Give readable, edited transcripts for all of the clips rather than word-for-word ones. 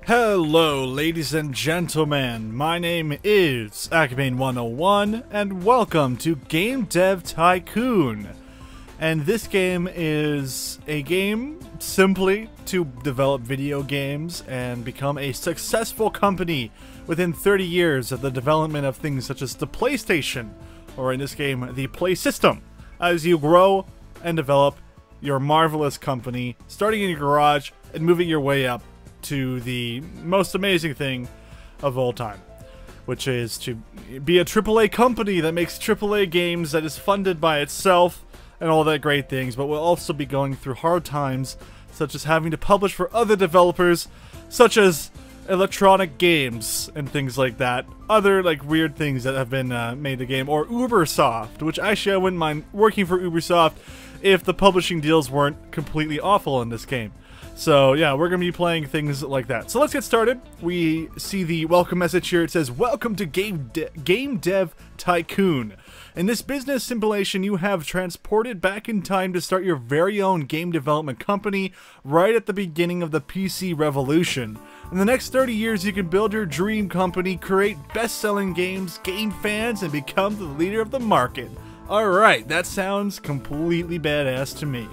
Hello, ladies and gentlemen. My name is Akabane101, and welcome to Game Dev Tycoon. And this game is a game simply to develop video games and become a successful company within 30 years of the development of things such as the PlayStation, or in this game, the Play System, as you grow and develop your marvelous company, starting in your garage and moving your way up to the most amazing thing of all time, which is to be a AAA company that makes AAA games, that is funded by itself and all that great things, but will also be going through hard times, such as having to publish for other developers, such as electronic games and things like that. Other like weird things that have been made the game, or Ubersoft, which actually I wouldn't mind working for Ubersoft if the publishing deals weren't completely awful in this game. So yeah, we're going to be playing things like that. So let's get started. We see the welcome message here. It says, "Welcome to Game Dev Tycoon. In this business simulation, you have transported back in time to start your very own game development company right at the beginning of the PC revolution. In the next 30 years, you can build your dream company, create best-selling games, gain fans, and become the leader of the market." Alright, that sounds completely badass to me.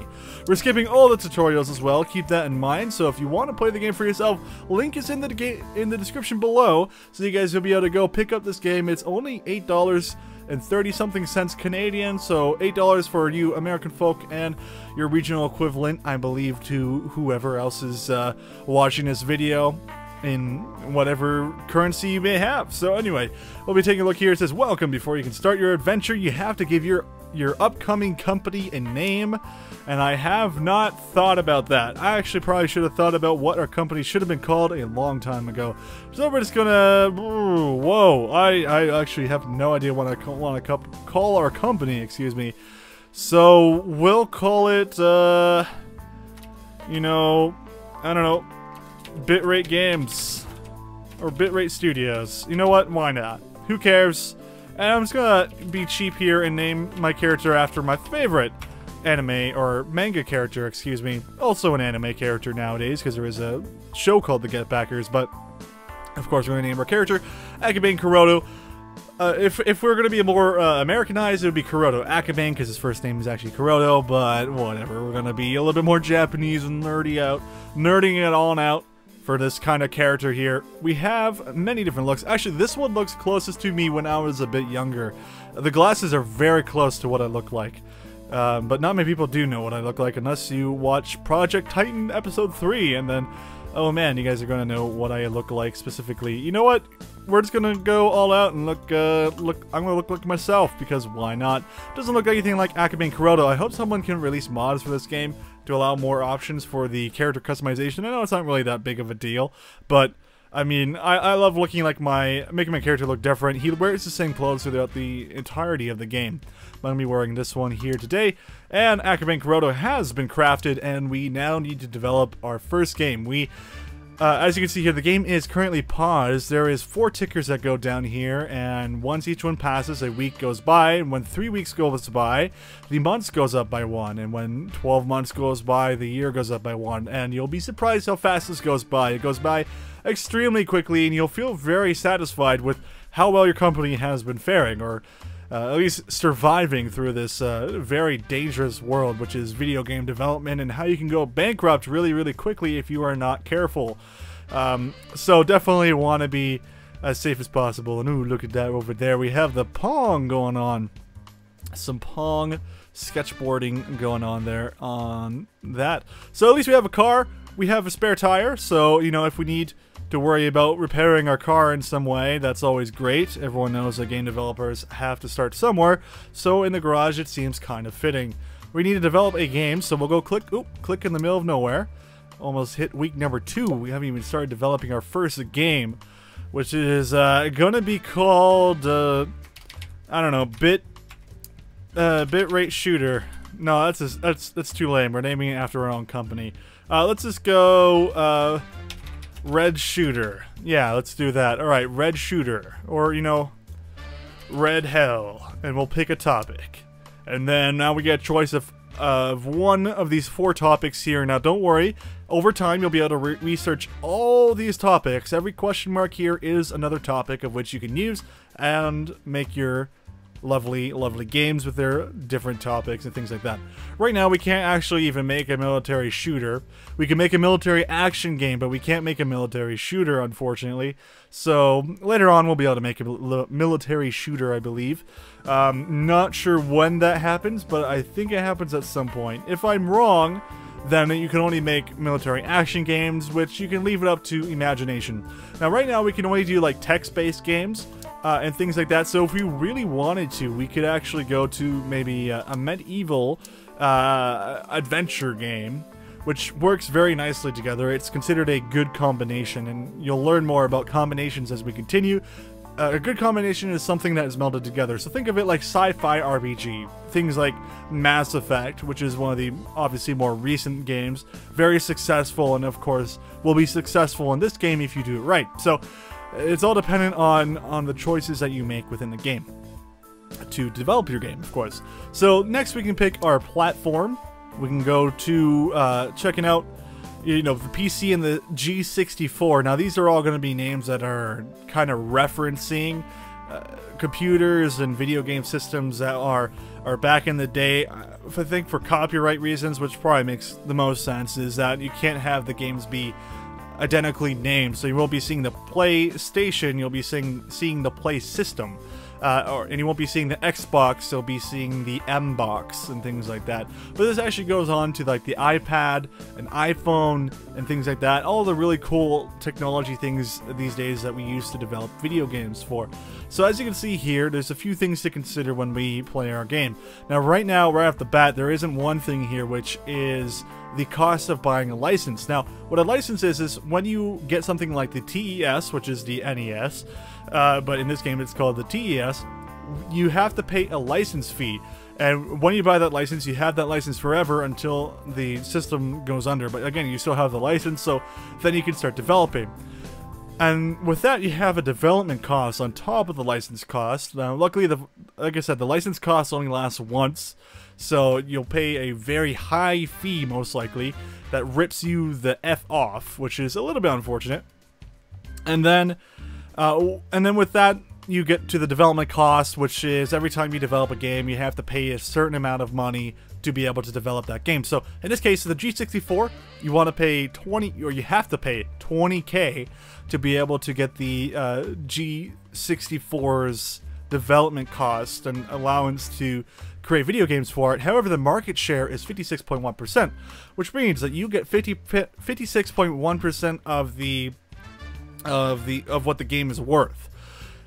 We're skipping all the tutorials as well, keep that in mind, so if you want to play the game for yourself, link is in the description below, so you guys will be able to go pick up this game. It's only $8 and 30-something cents Canadian, so $8 for you American folk, and your regional equivalent, I believe, to whoever else is watching this video in whatever currency you may have. So anyway, we'll be taking a look here. It says, "Welcome. Before you can start your adventure, you have to give your upcoming company a name." And I have not thought about that. I actually probably should have thought about what our company should have been called a long time ago. So we're just gonna... Whoa. I actually have no idea what I want to call our company, excuse me. So we'll call it, you know, I don't know, Bitrate Games, or Bitrate Studios. You know what? Why not? Who cares? And I'm just gonna be cheap here and name my character after my favorite anime, or manga character, excuse me. Also an anime character nowadays, because there is a show called The Get Backers, but of course we're gonna name our character Akabane Kuroto. If we're gonna be more Americanized, it would be Kuroto Akabane, because his first name is actually Kuroto, but whatever. We're gonna be a little bit more Japanese and nerding it on out for this kind of character here. We have many different looks. Actually, this one looks closest to me when I was a bit younger. The glasses are very close to what I look like. But not many people do know what I look like unless you watch Project Titan Episode 3, and then, oh man, you guys are gonna know what I look like specifically. You know what? We're just gonna go all out and look, I'm gonna look like myself, because why not? Doesn't look anything like Akabane Kuroto. I hope someone can release mods for this game to allow more options for the character customization. I know it's not really that big of a deal, but I mean, I love looking like making my character look different. He wears the same clothes throughout the entirety of the game. I'm going to be wearing this one here today, and Akabane Kuroto has been crafted, and we now need to develop our first game. As you can see here, the game is currently paused. There is 4 tickers that go down here, and once each one passes, a week goes by, and when 3 weeks goes by, the months goes up by 1, and when 12 months goes by, the year goes up by 1, and you'll be surprised how fast this goes by. It goes by extremely quickly, and you'll feel very satisfied with how well your company has been faring, or at least surviving through this very dangerous world, which is video game development, and how you can go bankrupt really, really quickly if you are not careful. So definitely want to be as safe as possible. And ooh, look at that over there. We have the Pong going on. Some Pong sketchboarding going on there on that. So at least we have a car. We have a spare tire. So, you know, if we need to worry about repairing our car in some way, that's always great. Everyone knows that game developers have to start somewhere, so in the garage it seems kind of fitting. We need to develop a game, so we'll go click in the middle of nowhere. Almost hit week number 2. We haven't even started developing our first game, which is gonna be called I don't know, Bitrate Shooter. No, that's too lame. We're naming it after our own company. Let's just go Red Shooter. Yeah, let's do that. Alright, Red Shooter. Or, you know, Red Hell. And we'll pick a topic. And then now we get a choice of one of these 4 topics here. Now, don't worry. Over time, you'll be able to research all these topics. Every question mark here is another topic of which you can use and make your lovely, lovely games with their different topics and things like that. Right now, we can't actually even make a military shooter. We can make a military action game, but we can't make a military shooter, unfortunately. So later on, we'll be able to make a military shooter, I believe. Not sure when that happens, but I think it happens at some point. If I'm wrong, then you can only make military action games, which you can leave it up to imagination. Now, right now, we can only do like text-based games. And things like that. So if we really wanted to, we could actually go to maybe a medieval adventure game, which works very nicely together. It's considered a good combination, and you'll learn more about combinations as we continue. A good combination is something that is melded together. So think of it like sci-fi RPG. Things like Mass Effect, which is one of the obviously more recent games. Very successful, and of course will be successful in this game if you do it right. So it's all dependent on the choices that you make within the game to develop your game, of course. So next we can pick our platform. We can go to checking out, you know, the PC and the G64. Now these are all going to be names that are kind of referencing computers and video game systems that are back in the day. I think for copyright reasons, which probably makes the most sense, is that you can't have the games be identically named, so you won't be seeing the PlayStation, you'll be seeing the Play System, and you won't be seeing the Xbox, you'll be seeing the M-Box and things like that. But this actually goes on to like the iPad, an iPhone, and things like that. All the really cool technology things these days that we use to develop video games for. So as you can see here, there's a few things to consider when we play our game. Now right off the bat, there isn't one thing here, which is the cost of buying a license. Now, what a license is when you get something like the TES, which is the NES, but in this game it's called the TES, you have to pay a license fee. And when you buy that license, you have that license forever until the system goes under. But again, you still have the license, so then you can start developing. And with that, you have a development cost on top of the license cost. Now, luckily, like I said, the license cost only lasts once, so you'll pay a very high fee, most likely, that rips you the F off, which is a little bit unfortunate. And then with that, you get to the development cost, which is every time you develop a game, you have to pay a certain amount of money to be able to develop that game. So in this case, the G64, you want to pay you have to pay $20K to be able to get the G64's development cost and allowance to create video games for it. However, the market share is 56.1%, which means that you get 56.1% of what the game is worth.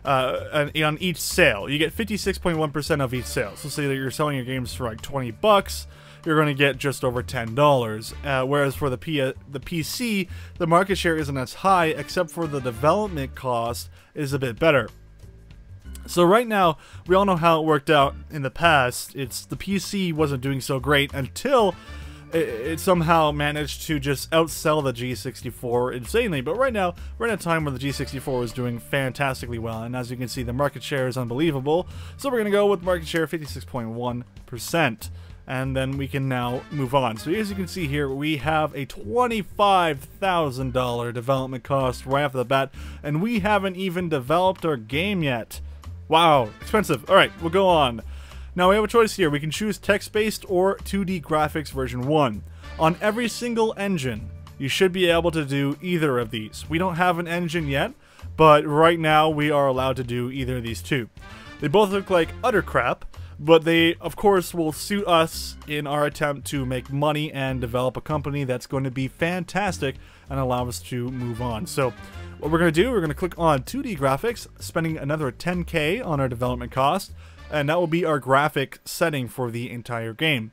And on each sale, you get 56.1% of each sale. So say that you're selling your games for like $20, you're going to get just over $10. Whereas for the PC, the market share isn't as high, except for the development cost is a bit better. So right now, we all know how it worked out in the past. The PC wasn't doing so great until it somehow managed to just outsell the G64 insanely. But right now, we're in a time where the G64 is doing fantastically well. And as you can see, the market share is unbelievable. So we're going to go with market share of 56.1%. And then we can now move on. So as you can see here, we have a $25,000 development cost right off the bat. And we haven't even developed our game yet. Wow, expensive. Alright, we'll go on. Now we have a choice here. We can choose text-based or 2D graphics version 1. On every single engine, you should be able to do either of these. We don't have an engine yet, but right now we are allowed to do either of these two. They both look like utter crap, but they, of course, will suit us in our attempt to make money and develop a company that's going to be fantastic and allow us to move on. So what we're going to do, we're going to click on 2D graphics, spending another $10K on our development cost, and that will be our graphic setting for the entire game.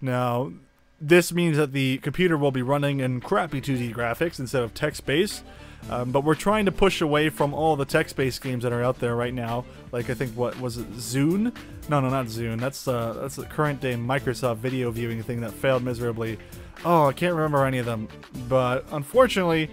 Now, this means that the computer will be running in crappy 2D graphics instead of text-based, but we're trying to push away from all the text-based games that are out there right now. Like, I think, what was it, Zune? No, not Zune. That's the current-day Microsoft video viewing thing that failed miserably. Oh, I can't remember any of them. But, unfortunately,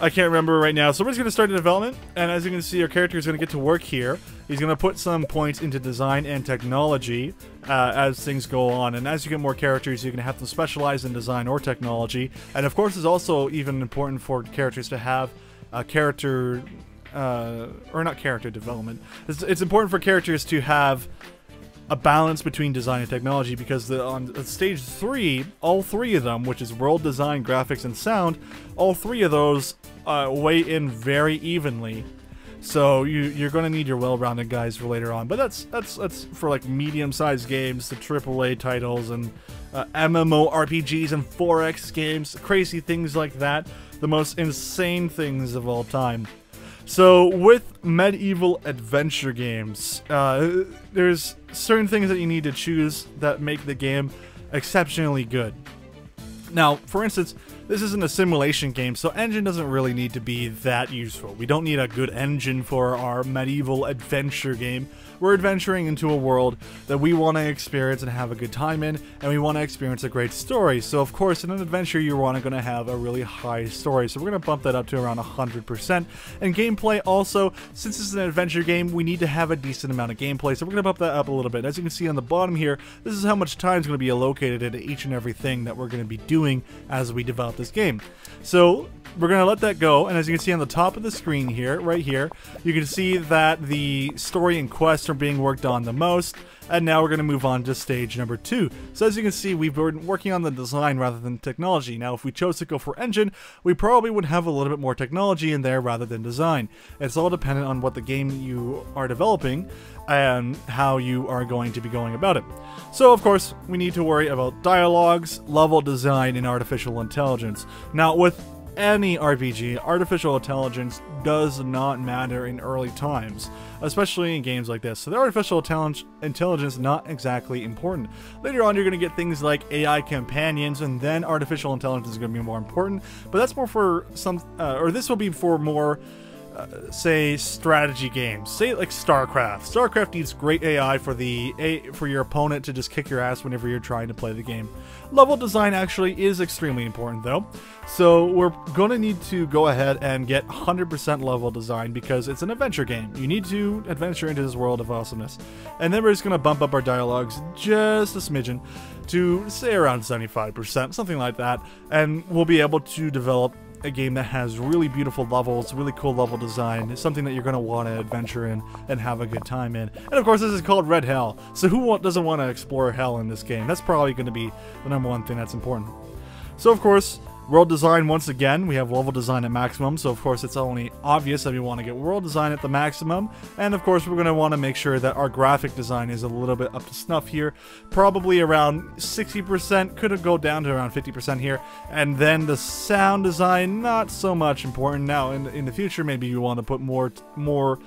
I can't remember right now. So we're just going to start the development, and as you can see, our character is going to get to work here. He's going to put some points into design and technology as things go on, and as you get more characters, you're going to have to specialize in design or technology. And of course, it's also even important for characters to have character, or not character development. It's important for characters to have a balance between design and technology, because on stage 3, all 3 of them, which is world design, graphics, and sound, all 3 of those weigh in very evenly. So you're going to need your well-rounded guys for later on. But that's for like medium-sized games, the AAA titles, and MMORPGs and 4X games, crazy things like that, the most insane things of all time. So with medieval adventure games, there's certain things that you need to choose that make the game exceptionally good. Now, for instance, this isn't a simulation game, so engine doesn't really need to be that useful. We don't need a good engine for our medieval adventure game. We're adventuring into a world that we want to experience and have a good time in, and we want to experience a great story. So of course, in an adventure, you're going to have a really high story. So we're going to bump that up to around 100%. And gameplay also, since it's an adventure game, we need to have a decent amount of gameplay. So we're going to bump that up a little bit. As you can see on the bottom here, this is how much time is going to be allocated into each and everything that we're going to be doing as we develop this game. So we're going to let that go, and as you can see on the top of the screen here, right here, you can see that the story and quests are being worked on the most, and now we're going to move on to stage number 2. So as you can see, we've been working on the design rather than technology. Now if we chose to go for engine, we probably would have a little bit more technology in there rather than design. It's all dependent on what the game you are developing and how you are going to be going about it. So of course, we need to worry about dialogues, level design, and artificial intelligence. Now with any RPG, artificial intelligence does not matter in early times, especially in games like this. So the artificial intelligence is not exactly important. Later on, you're going to get things like AI companions, and then artificial intelligence is going to be more important. But that's more for some, or this will be for more say strategy games, say like StarCraft. StarCraft needs great AI for your opponent to just kick your ass whenever you're trying to play the game. Level design actually is extremely important though, so we're going to need to go ahead and get 100% level design because it's an adventure game. You need to adventure into this world of awesomeness. And then we're just going to bump up our dialogues just a smidgen to say around 75%, something like that, and we'll be able to develop a game that has really beautiful levels, really cool level design. It's something that you're going to want to adventure in and have a good time in. And of course, this is called Red Hell, so who doesn't want to explore hell in this game? That's probably going to be the #1 thing that's important. So of course, world design, once again, we have level design at maximum, so of course it's only obvious that we want to get world design at the maximum, and of course we're going to want to make sure that our graphic design is a little bit up to snuff here, probably around 60%, could go down to around 50% here, and then the sound design, not so much important. Now in the future, maybe you want to put more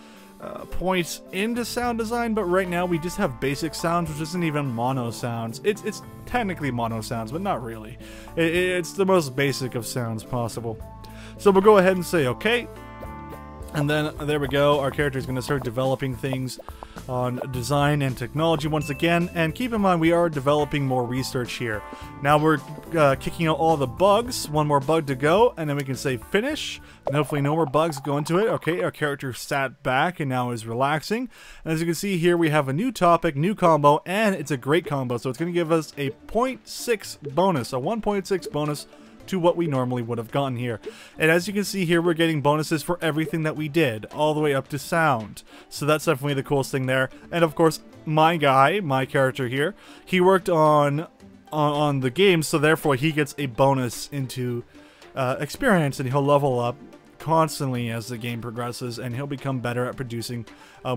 points into sound design, but right now we just have basic sounds, which isn't even mono sounds. It's technically mono sounds, but not really. It's the most basic of sounds possible. So we'll go ahead and say okay, and then there we go. Our character is going to start developing things on design and technology once again, and keep in mind we are developing more research here. Now we're kicking out all the bugs, one more bug to go, and then we can say finish, and hopefully no more bugs go into it. Okay, our character sat back and now is relaxing, and as you can see here we have a new topic, new combo, and it's a great combo, so it's going to give us a 0.6 bonus, a 1.6 bonus to what we normally would have gotten here. And as you can see here, we're getting bonuses for everything that we did, all the way up to sound. So that's definitely the coolest thing there. And of course, my character here, he worked on the game, so therefore he gets a bonus into experience, and he'll level up constantly as the game progresses, and he'll become better at producing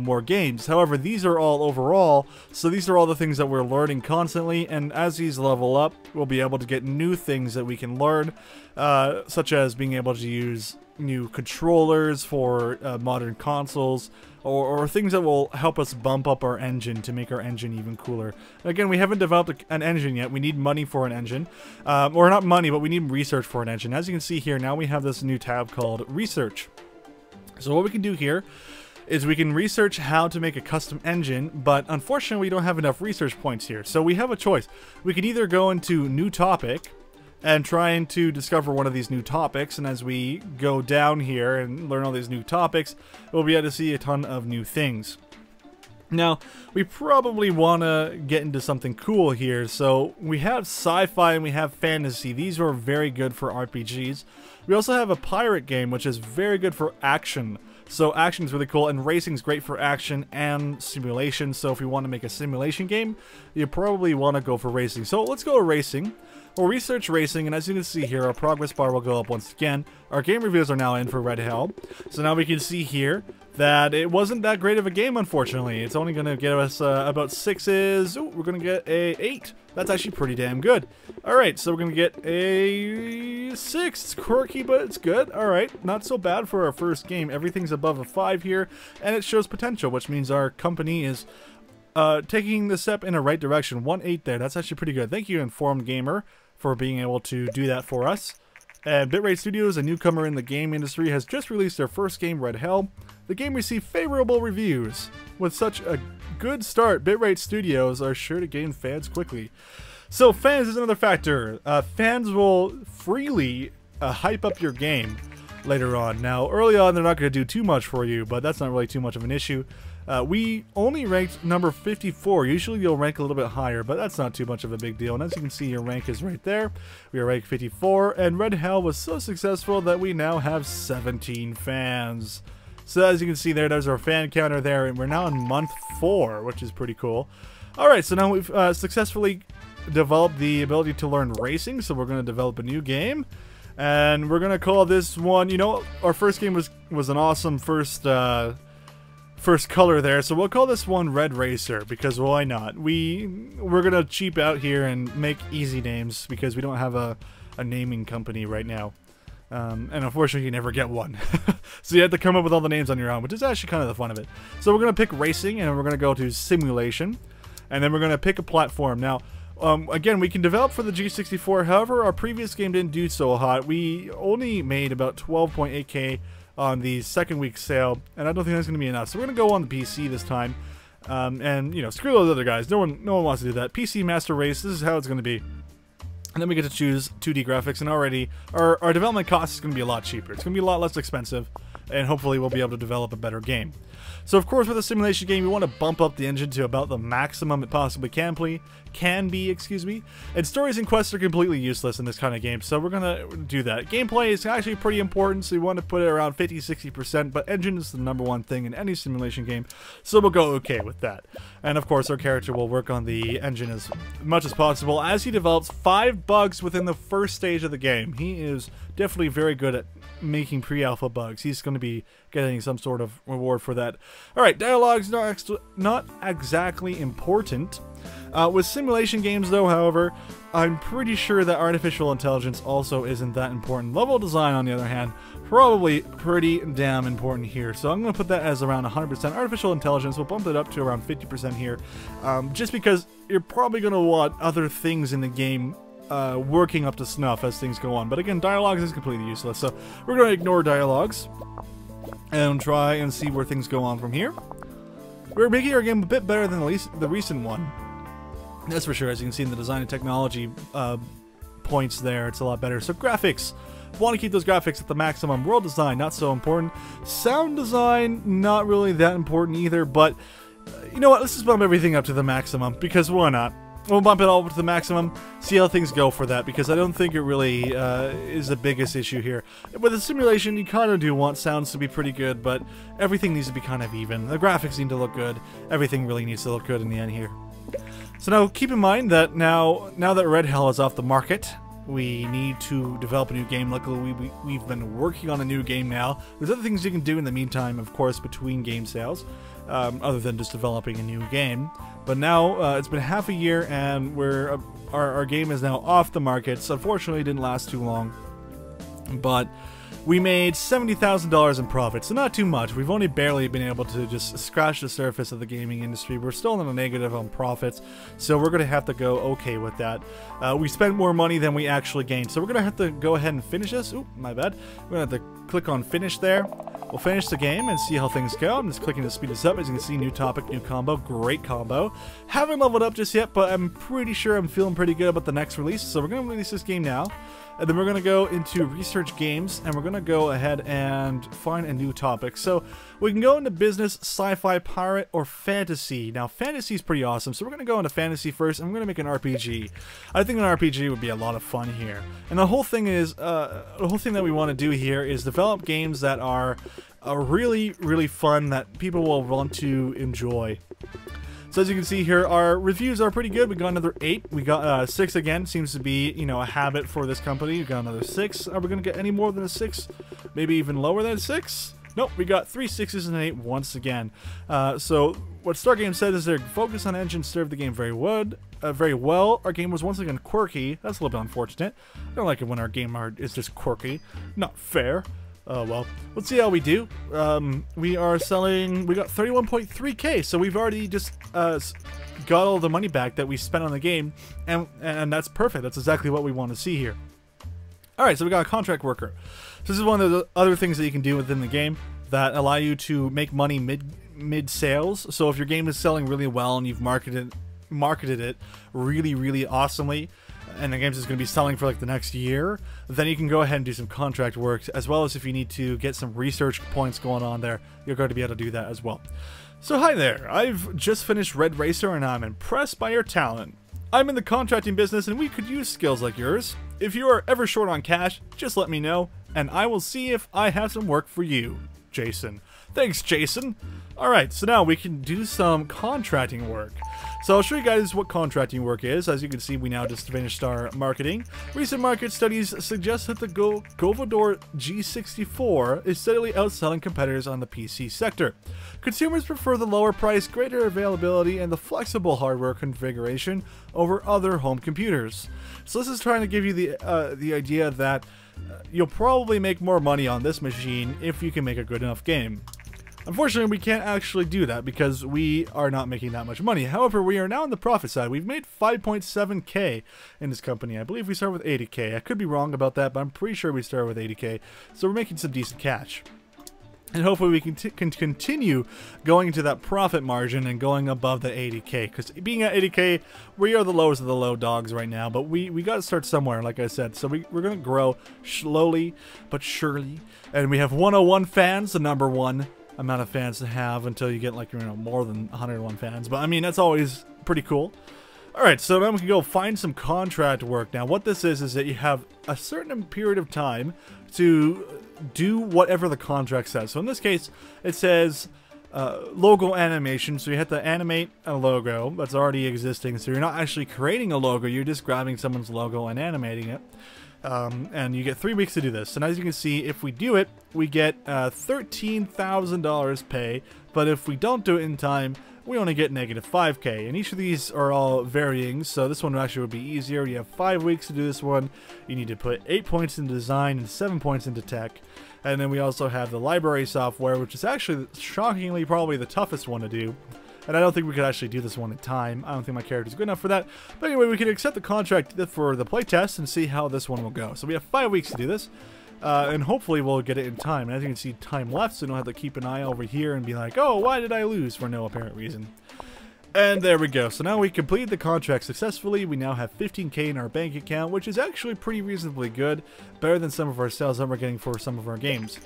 more games. However, these are all overall, so these are all the things that we're learning constantly, and as these level up, we'll be able to get new things that we can learn, such as being able to use new controllers for modern consoles, or things that will help us bump up our engine to make our engine even cooler. Again, we haven't developed an engine yet. We need money for an engine. Or not money, but we need research for an engine. As you can see here, now we have this new tab called Research. So what we can do here is we can research how to make a custom engine, but unfortunately we don't have enough research points here. So we have a choice. We can either go into New Topic, and trying to discover one of these new topics. And as we go down here and learn all these new topics, we'll be able to see a ton of new things. Now, we probably want to get into something cool here. So we have sci-fi and we have fantasy. These are very good for RPGs. We also have a pirate game, which is very good for action. So action is really cool, and racing is great for action and simulation. So if you want to make a simulation game, you probably want to go for racing. So let's go to racing. We'll research racing, and as you can see here, our progress bar will go up once again. Our game reviews are now in for Red Hell. So now we can see here that it wasn't that great of a game, unfortunately. It's only going to get us about 6s. Ooh, we're going to get a 8. That's actually pretty damn good. Alright, so we're going to get a 6. It's quirky, but it's good. Alright, not so bad for our first game. Everything's above a 5 here, and it shows potential, which means our company is taking the step in the right direction. 1-8 there. That's actually pretty good. Thank you, Informed Gamer, for being able to do that for us. And Bitrate Studios, a newcomer in the game industry, has just released their first game, Red Hell. The game received favorable reviews. With such a good start, Bitrate Studios are sure to gain fans quickly. So fans is another factor. Fans will freely hype up your game later on. Now, early on, they're not going to do too much for you, but that's not really too much of an issue. We only ranked number 54. Usually you'll rank a little bit higher, but that's not too much of a big deal. And as you can see, your rank is right there. We are ranked 54, and Red Hell was so successful that we now have 17 fans. So as you can see there's our fan counter there, and we're now in month 4, which is pretty cool. Alright, so now we've successfully developed the ability to learn racing, so we're going to develop a new game. And we're going to call this one, you know, our first game was an awesome first color there, so we'll call this one Red Racer, because why not? We're gonna cheap out here and make easy names because we don't have a naming company right now, and unfortunately you never get one. So you have to come up with all the names on your own, which is actually kind of the fun of it. So we're gonna pick racing, and we're gonna go to simulation, and then we're gonna pick a platform. Now again, we can develop for the G64. However, our previous game didn't do so hot. We only made about 12.8k on the second week sale, and I don't think that's going to be enough. So we're going to go on the PC this time, and you know, screw those other guys. No one wants to do that. PC Master Race. This is how it's going to be. And then we get to choose 2D graphics, and already our development cost is going to be a lot cheaper. It's going to be a lot less expensive, and hopefully we'll be able to develop a better game. So of course, with a simulation game, we want to bump up the engine to about the maximum it possibly can be, excuse me. And stories and quests are completely useless in this kind of game, so we're gonna do that. Gameplay is actually pretty important, so we want to put it around 50-60%, but engine is the #1 thing in any simulation game, so we'll go okay with that. And of course, our character will work on the engine as much as possible as he develops 5 bugs within the first stage of the game. He is definitely very good at making pre-alpha bugs. He's going to be getting some sort of reward for that. Alright, dialogue's not exactly important. With simulation games though, however, I'm pretty sure that artificial intelligence also isn't that important. Level design, on the other hand, probably pretty damn important here. So I'm going to put that as around 100%. Artificial intelligence, we'll bump it up to around 50% here. Just because you're probably going to want other things in the game working up to snuff as things go on. But again, dialogues is completely useless, so we're going to ignore dialogues and try and see where things go on from here. We're making our game a bit better than the recent one. That's for sure. As you can see in the design and technology points there, it's a lot better. So graphics, want to keep those graphics at the maximum. World design, not so important. Sound design, not really that important either, but you know what, let's just bump everything up to the maximum, because why not? We'll bump it all up to the maximum, see how things go for that, because I don't think it really is the biggest issue here. With a simulation, you kind of do want sounds to be pretty good, but everything needs to be kind of even. The graphics need to look good. Everything really needs to look good in the end here. So now, keep in mind that now that Red Hell is off the market, we need to develop a new game. Luckily, we've been working on a new game now. There's other things you can do in the meantime, of course, between game sales, other than just developing a new game. But now, it's been half a year, and our game is now off the market. So unfortunately, it didn't last too long. But we made $70,000 in profit, so not too much. We've only barely been able to just scratch the surface of the gaming industry. We're still in a negative on profits, so we're going to have to go okay with that. We spent more money than we actually gained, so we're going to have to go ahead and finish this. Oop, my bad. We're going to have to click on finish there. we'll finish the game and see how things go. I'm just clicking to speed this up. As you can see, new topic, new combo, great combo. Haven't leveled up just yet, but I'm pretty sure I'm feeling pretty good about the next release. So we're going to release this game now. And then we're going to go into research games, and we're going to go ahead and find a new topic. So we can go into business, sci-fi, pirate, or fantasy. Now, fantasy is pretty awesome, so we're going to go into fantasy first, and we're going to make an RPG. I think an RPG would be a lot of fun here. And the whole thing is, the whole thing that we want to do here is develop games that are really, really fun, that people will want to enjoy. So as you can see here, our reviews are pretty good. We got another 8. We got 6 again. Seems to be, you know, a habit for this company. We got another 6. Are we going to get any more than a 6? Maybe even lower than a 6? Nope, we got 3 6s and an 8 once again. So what Stargame said is their focus on engine served the game very well. Our game was once again quirky. That's a little bit unfortunate. I don't like it when our game art is just quirky. Not fair. Oh, well, let's see how we do. We are selling, we got 31.3k, so we've already just got all the money back that we spent on the game, and that's perfect. That's exactly what we want to see here. Alright, so we got a contract worker. So this is one of the other things that you can do within the game that allow you to make money mid-sales. So if your game is selling really well and you've marketed it really, really awesomely, and the game's just going to be selling for like the next year, then you can go ahead and do some contract work, as well as if you need to get some research points going on there, you're going to be able to do that as well. So hi there, I've just finished Red Racer and I'm impressed by your talent. I'm in the contracting business and we could use skills like yours. If you are ever short on cash, just let me know and I will see if I have some work for you. Jason. Thanks, Jason. Alright, so now we can do some contracting work. So I'll show you guys what contracting work is. As you can see, we now just finished our marketing. Recent market studies suggest that the Govador G64 is steadily outselling competitors on the PC sector. Consumers prefer the lower price, greater availability, and the flexible hardware configuration over other home computers. So this is trying to give you the idea that you'll probably make more money on this machine if you can make a good enough game. Unfortunately, we can't actually do that because we are not making that much money. However, we are now on the profit side. We've made 5.7k in this company. I believe we start with 80k. I could be wrong about that, but I'm pretty sure we start with 80k. So we're making some decent cash. And hopefully we can continue going into that profit margin and going above the 80k. Because being at 80k, we are the lowest of the low dogs right now. But we got to start somewhere, like I said. So we're going to grow slowly but surely. And we have 101 fans, the number one amount of fans to have until you get like, you know, more than 101 fans. But I mean, that's always pretty cool. Alright, so then we can go find some contract work. Now what this is that you have a certain period of time to do whatever the contract says. So in this case, it says logo animation, so you have to animate a logo that's already existing. So you're not actually creating a logo, you're just grabbing someone's logo and animating it. And you get 3 weeks to do this. And as you can see, if we do it, we get $13,000 pay. But if we don't do it in time, we only get negative 5k. And each of these are all varying, so this one actually would be easier. You have 5 weeks to do this one. You need to put 8 points into design and 7 points into tech. And then we also have the library software, which is actually shockingly probably the toughest one to do. And I don't think we could actually do this one in time. I don't think my character is good enough for that. But anyway, we can accept the contract for the playtest and see how this one will go. So we have 5 weeks to do this. And hopefully we'll get it in time. And as you can see, time left, so you don't have to keep an eye over here and be like, oh, why did I lose? For no apparent reason. And there we go. So now we completed the contract successfully. We now have 15k in our bank account, which is actually pretty reasonably good. Better than some of our sales that we're getting for some of our games.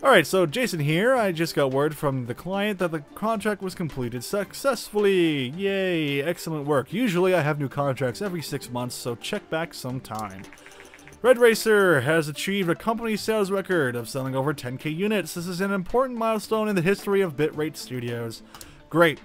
Alright, so Jason here. I just got word from the client that the contract was completed successfully. Yay, excellent work. Usually I have new contracts every 6 months, so check back sometime. Red Racer has achieved a company sales record of selling over 10k units. This is an important milestone in the history of Bitrate Studios. Great.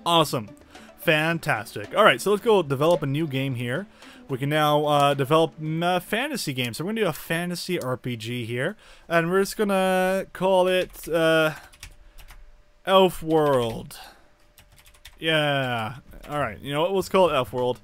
Awesome. Fantastic. Alright, so let's go develop a new game here. We can now develop a fantasy game. So we're going to do a fantasy RPG here. And we're just going to call it Elf World. Yeah. Alright, you know what? Let's call it Elf World.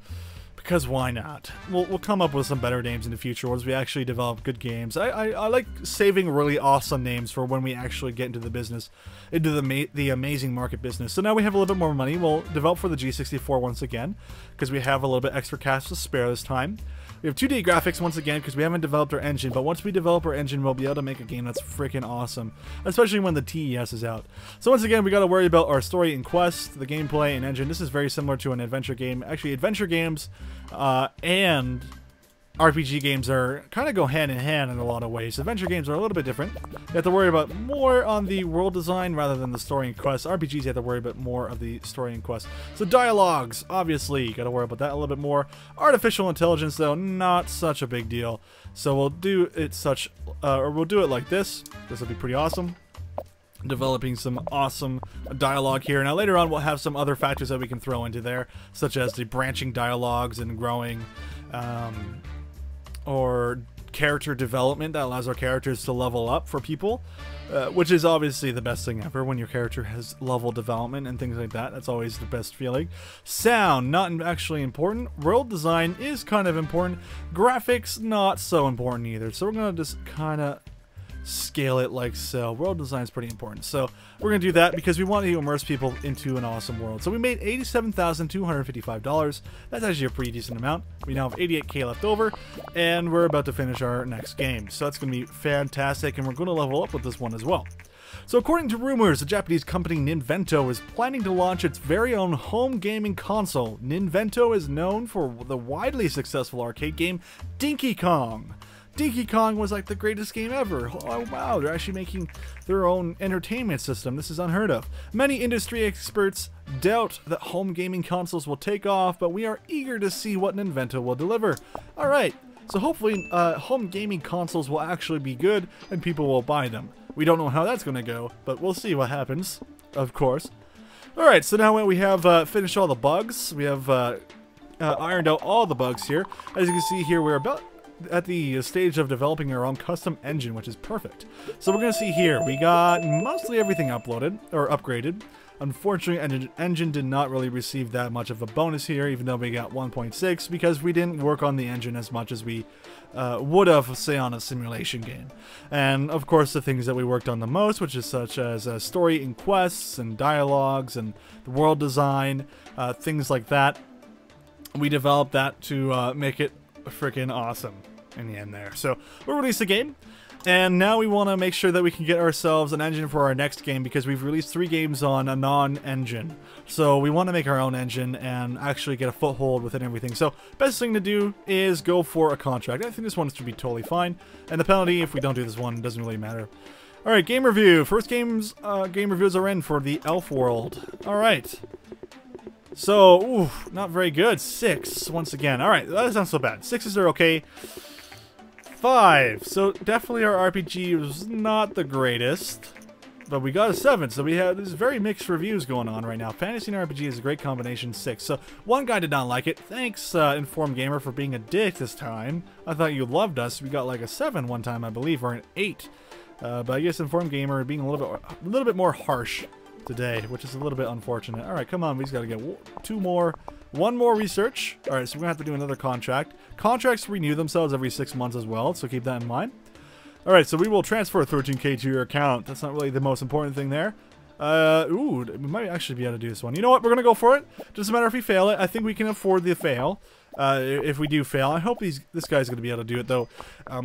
Because why not? We'll come up with some better names in the future once we actually develop good games. I like saving really awesome names for when we actually get into the business, into the amazing market business. So now we have a little bit more money. We'll develop for the G64 once again, because we have a little bit extra cash to spare this time. We have 2D graphics once again because we haven't developed our engine, but once we develop our engine, we'll be able to make a game that's freaking awesome, especially when the TES is out. So once again, we got to worry about our story and quest, the gameplay, and engine. This is very similar to an adventure game. Actually, adventure games and RPG games are kind of go hand in hand in a lot of ways. Adventure games are a little bit different. You have to worry about more on the world design rather than the story and quest. RPGs, you have to worry about more of the story and quest. So dialogues, obviously, you got to worry about that a little bit more. Artificial intelligence, though, not such a big deal. So we'll do it we'll do it like this. This will be pretty awesome. Developing some awesome dialogue here. Now later on, we'll have some other factors that we can throw into there, such as the branching dialogues and growing. Or character development that allows our characters to level up for people, which is obviously the best thing ever when your character has level development and things like that. That's always the best feeling. Sound, not actually important. World design is kind of important. Graphics, not so important either. So we're going to just kind of scale it like so. World design is pretty important. So we're going to do that because we want to immerse people into an awesome world. So we made $87,255. That's actually a pretty decent amount. We now have 88K left over, and we're about to finish our next game. So that's going to be fantastic, and we're going to level up with this one as well. So according to rumors, the Japanese company Ninvento is planning to launch its very own home gaming console. Ninvento is known for the widely successful arcade game Donkey Kong. Donkey Kong was like the greatest game ever. Oh wow, they're actually making their own entertainment system. This is unheard of. Many industry experts doubt that home gaming consoles will take off, but we are eager to see what Ninvento will deliver. Alright, so hopefully home gaming consoles will actually be good and people will buy them. We don't know how that's going to go, but we'll see what happens, of course. Alright, so now we have finished all the bugs. We have ironed out all the bugs here. As you can see here, we're about at the stage of developing our own custom engine, which is perfect. So we're going to see here, we got mostly everything uploaded, or upgraded. Unfortunately, engine did not really receive that much of a bonus here, even though we got 1.6, because we didn't work on the engine as much as we would have, say, on a simulation game. And, of course, the things that we worked on the most, which is such as story and quests, and dialogues, and the world design, things like that. We developed that to make it freaking awesome in the end there. So we'll release the game, and now we want to make sure that we can get ourselves an engine for our next game, because we've released 3 games on a non-engine. So we want to make our own engine and actually get a foothold within everything. So best thing to do is go for a contract. I think this one should be totally fine, and the penalty if we don't do this one doesn't really matter. Alright, game review. First game reviews are in for the Elf World. Alright. So, ooh, not very good. 6, once again. Alright, that's not so bad. 6s are okay. 5. So, definitely our RPG was not the greatest. But we got a 7, so we have these very mixed reviews going on right now. Fantasy and RPG is a great combination. 6. So, one guy did not like it. Thanks, Informed Gamer, for being a dick this time. I thought you loved us. We got like a 7 one time, I believe, or an 8. But I guess Informed Gamer being a little bit more harsh today, which is a little bit unfortunate. Alright, come on, we just gotta get one more research. Alright, so we're gonna have to do another contract. Contracts renew themselves every 6 months as well, so keep that in mind. Alright, so we will transfer 13K to your account. That's not really the most important thing there. Ooh, we might actually be able to do this one. You know what, we're gonna go for it. Doesn't matter if we fail it. I think we can afford the fail. If we do fail, I hope this guy's going to be able to do it, though.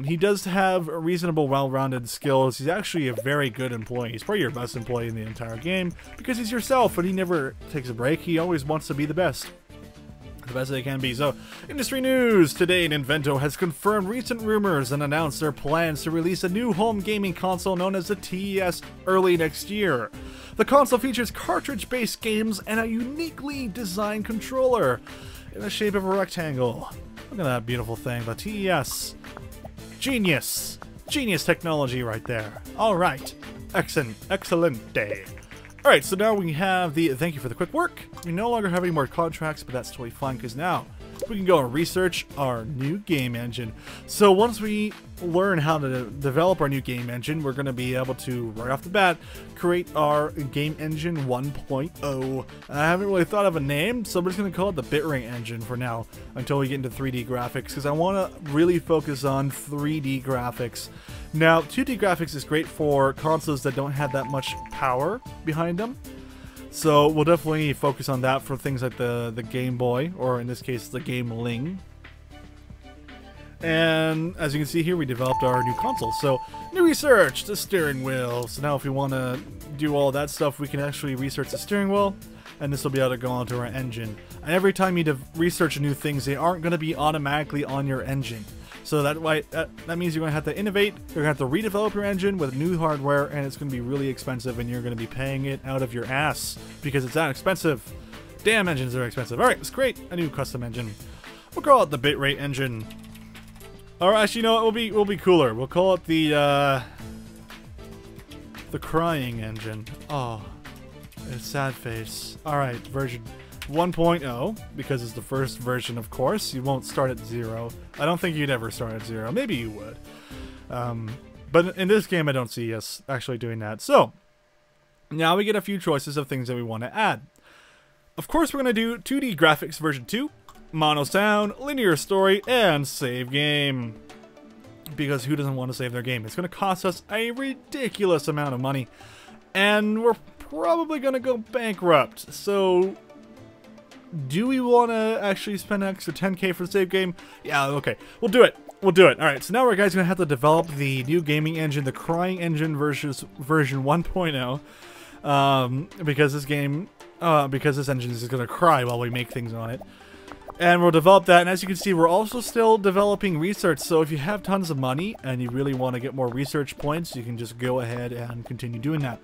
He does have reasonable, well-rounded skills. He's actually a very good employee. He's probably your best employee in the entire game, because he's yourself, and he never takes a break. He always wants to be the best. The best they can be. So, industry news. Today, Ninvento has confirmed recent rumors and announced their plans to release a new home gaming console known as the TES early next year. The console features cartridge-based games and a uniquely designed controller in the shape of a rectangle. Look at that beautiful thing, the TES. Genius. Genius technology right there. Alright. Excellent day. Alright, so now we have the thank you for the quick work. We no longer have any more contracts, but that's totally fine, because now we can go and research our new game engine. So once we learn how to develop our new game engine, we're going to be able to, right off the bat, create our game engine 1.0. I haven't really thought of a name, so I'm just going to call it the Bitrate engine for now, until we get into 3D graphics, because I want to really focus on 3D graphics. Now, 2D graphics is great for consoles that don't have that much power behind them. So we'll definitely focus on that for things like the Game Boy, or in this case, the Game Ling. And as you can see here, we developed our new console. So, new research, the steering wheel. So now if we want to do all that stuff, we can actually research the steering wheel, and this will be able to go onto our engine. And every time you research new things, they aren't going to be automatically on your engine. So that means you're going to have to innovate, you're going to have to redevelop your engine with new hardware, and it's going to be really expensive, and you're going to be paying it out of your ass because it's that expensive. Damn, engines are expensive. Alright, let's create a new custom engine. We'll call it the bitrate engine. Or actually, you know what, we'll be cooler. We'll call it the crying engine. Oh, it's sad face. Alright, version 1.0, because it's the first version, of course. You won't start at 0. I don't think you'd ever start at 0. Maybe you would. But in this game, I don't see us actually doing that. So, now we get a few choices of things that we want to add. Of course, we're going to do 2D graphics version 2, mono sound, linear story, and save game. Because who doesn't want to save their game? It's going to cost us a ridiculous amount of money. And we're probably going to go bankrupt. So, do we want to actually spend an extra 10k for the save game? Yeah, okay. We'll do it. We'll do it. Alright, so now we're guys going to have to develop the new gaming engine, the crying engine version 1.0. Because this game... because this engine is going to cry while we make things on it. And we'll develop that, and as you can see, we're also still developing research, so if you have tons of money and you really want to get more research points, you can just go ahead and continue doing that,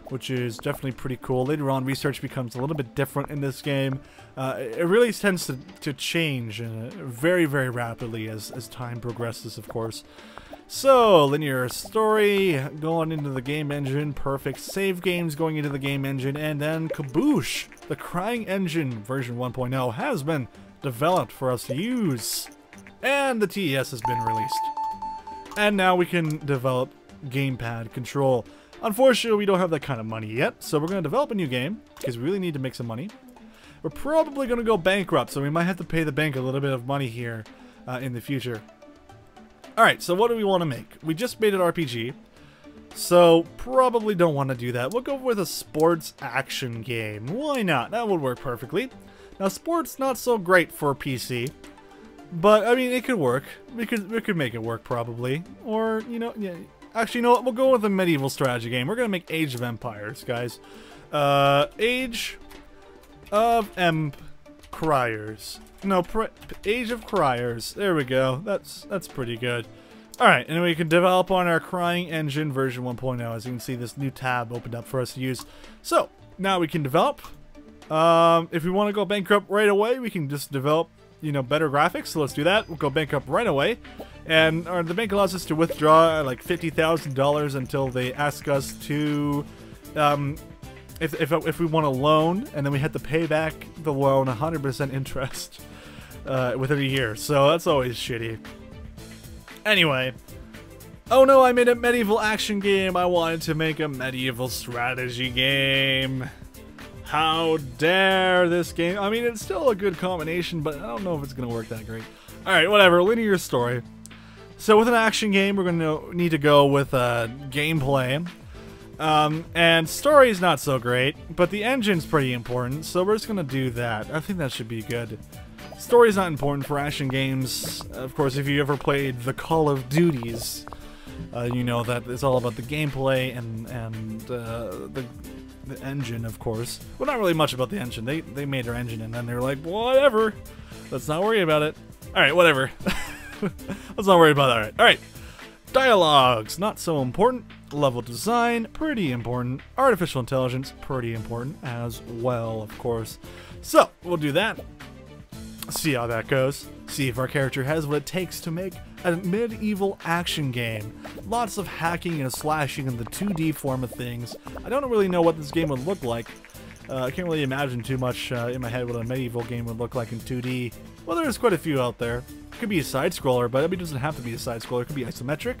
which is definitely pretty cool. Later on, research becomes a little bit different in this game. It really tends to change very, very rapidly as time progresses, of course. So, linear story going into the game engine, perfect. Save games going into the game engine, and then kaboosh! The crying engine version 1.0 has been developed for us to use. And the TES has been released. And now we can develop gamepad control. Unfortunately, we don't have that kind of money yet, so we're going to develop a new game, because we really need to make some money. We're probably going to go bankrupt, so we might have to pay the bank a little bit of money here in the future. Alright, so what do we want to make? We just made an RPG, so probably don't want to do that. We'll go with a sports action game. Why not? That would work perfectly. Now, sports not so great for PC, but I mean, it could work. We could make it work probably. Or, you know, yeah. Actually, you know what? We'll go with a medieval strategy game. We're gonna make Age of Empires, guys. Age of Criers. No, Age of Criers. There we go. That's pretty good. Alright, and we can develop on our crying engine version 1.0. As you can see, this new tab opened up for us to use. So, now we can develop. If we want to go bankrupt right away, we can just develop, you know, better graphics. So let's do that. We'll go bankrupt right away. And the bank allows us to withdraw like $50,000 until they ask us to, if we want a loan, and then we have to pay back the loan 100% interest within a year. So that's always shitty. Anyway. Oh no, I made a medieval action game. I wanted to make a medieval strategy game. How dare this game? I mean, it's still a good combination, but I don't know if it's going to work that great. Alright, whatever. Linear story. So with an action game, we're going to need to go with gameplay. And story is not so great, but the engine's pretty important, so we're just going to do that. I think that should be good. Story's not important for action games. Of course, if you ever played the Call of Duties, you know that it's all about the gameplay and the engine, of course. Well, not really much about the engine. They made their engine and then they were like, whatever. Let's not worry about it. Alright, whatever. Let's not worry about that. Alright. Dialogues, not so important. Level design, pretty important. Artificial intelligence, pretty important as well, of course. So, we'll do that. See how that goes. See if our character has what it takes to make a medieval action game. Lots of hacking and slashing in the 2D form of things. I don't really know what this game would look like. I can't really imagine too much in my head what a medieval game would look like in 2D. Well, there's quite a few out there. It could be a side-scroller, but it doesn't have to be a side-scroller. It could be isometric.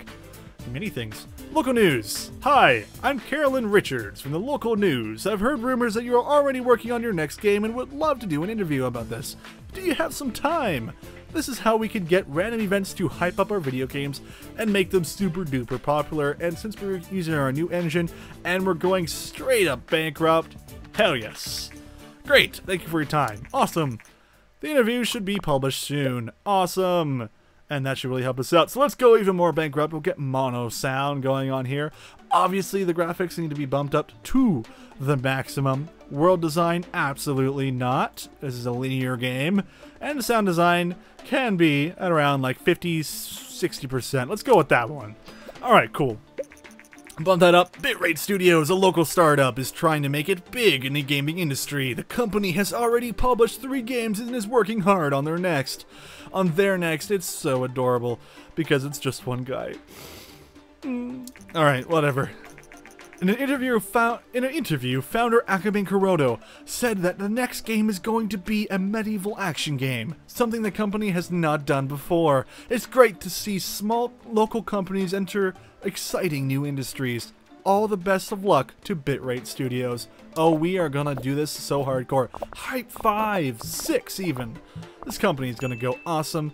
Many things. Local news. Hi, I'm Carolyn Richards from the local news. I've heard rumors that you are already working on your next game and would love to do an interview about this. Do you have some time? This is how we can get random events to hype up our video games and make them super duper popular. And since we're using our new engine and we're going straight up bankrupt, hell yes. Great, thank you for your time. Awesome. The interview should be published soon. Awesome. and that should really help us out. So let's go even more bankrupt. We'll get mono sound going on here. Obviously, the graphics need to be bumped up to the maximum. World design, absolutely not. This is a linear game. And the sound design can be at around like 50-60%. Let's go with that one. Alright, cool. Bump that up. Bitrate Studios, a local startup, is trying to make it big in the gaming industry. The company has already published 3 games and is working hard on their next. It's so adorable because it's just one guy. Alright, whatever. In an interview, founder Akabane Kuroda said that the next game is going to be a medieval action game, something the company has not done before. It's great to see small local companies enter exciting new industries. All the best of luck to Bitrate Studios. Oh, we are gonna do this so hardcore. Hype 5, 6 even. This company is gonna go awesome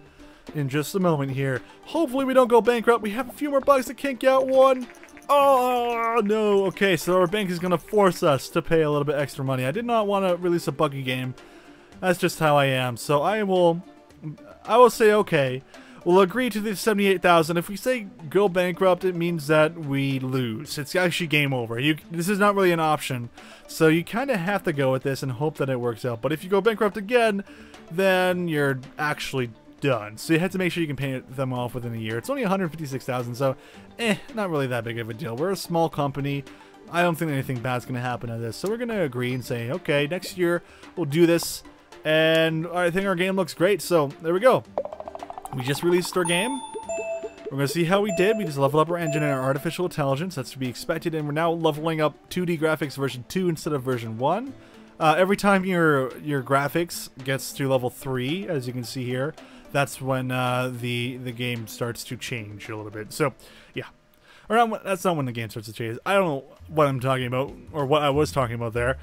in just a moment here. Hopefully we don't go bankrupt. We have a few more bucks to kink out one. Oh, no. Okay, so our bank is going to force us to pay a little bit extra money. I did not want to release a buggy game. That's just how I am. So I will say, okay, we'll agree to the 78,000. If we say go bankrupt, it means that we lose. It's actually game over. This is not really an option. So you kind of have to go with this and hope that it works out. But if you go bankrupt again, then you're actually done. So you have to make sure you can pay them off within a year. It's only 156,000, so not really that big of a deal. We're a small company. I don't think anything bad's going to happen to this. So we're going to agree and say, okay, next year we'll do this. And I think our game looks great. So there we go. We just released our game. We're going to see how we did. We just leveled up our engine and our artificial intelligence. That's to be expected. And we're now leveling up 2D graphics version 2 instead of version 1. Every time your graphics gets to level 3, as you can see here, that's when the game starts to change a little bit. So, yeah. Or that's not when the game starts to change. I don't know what I'm talking about, or what I was talking about there.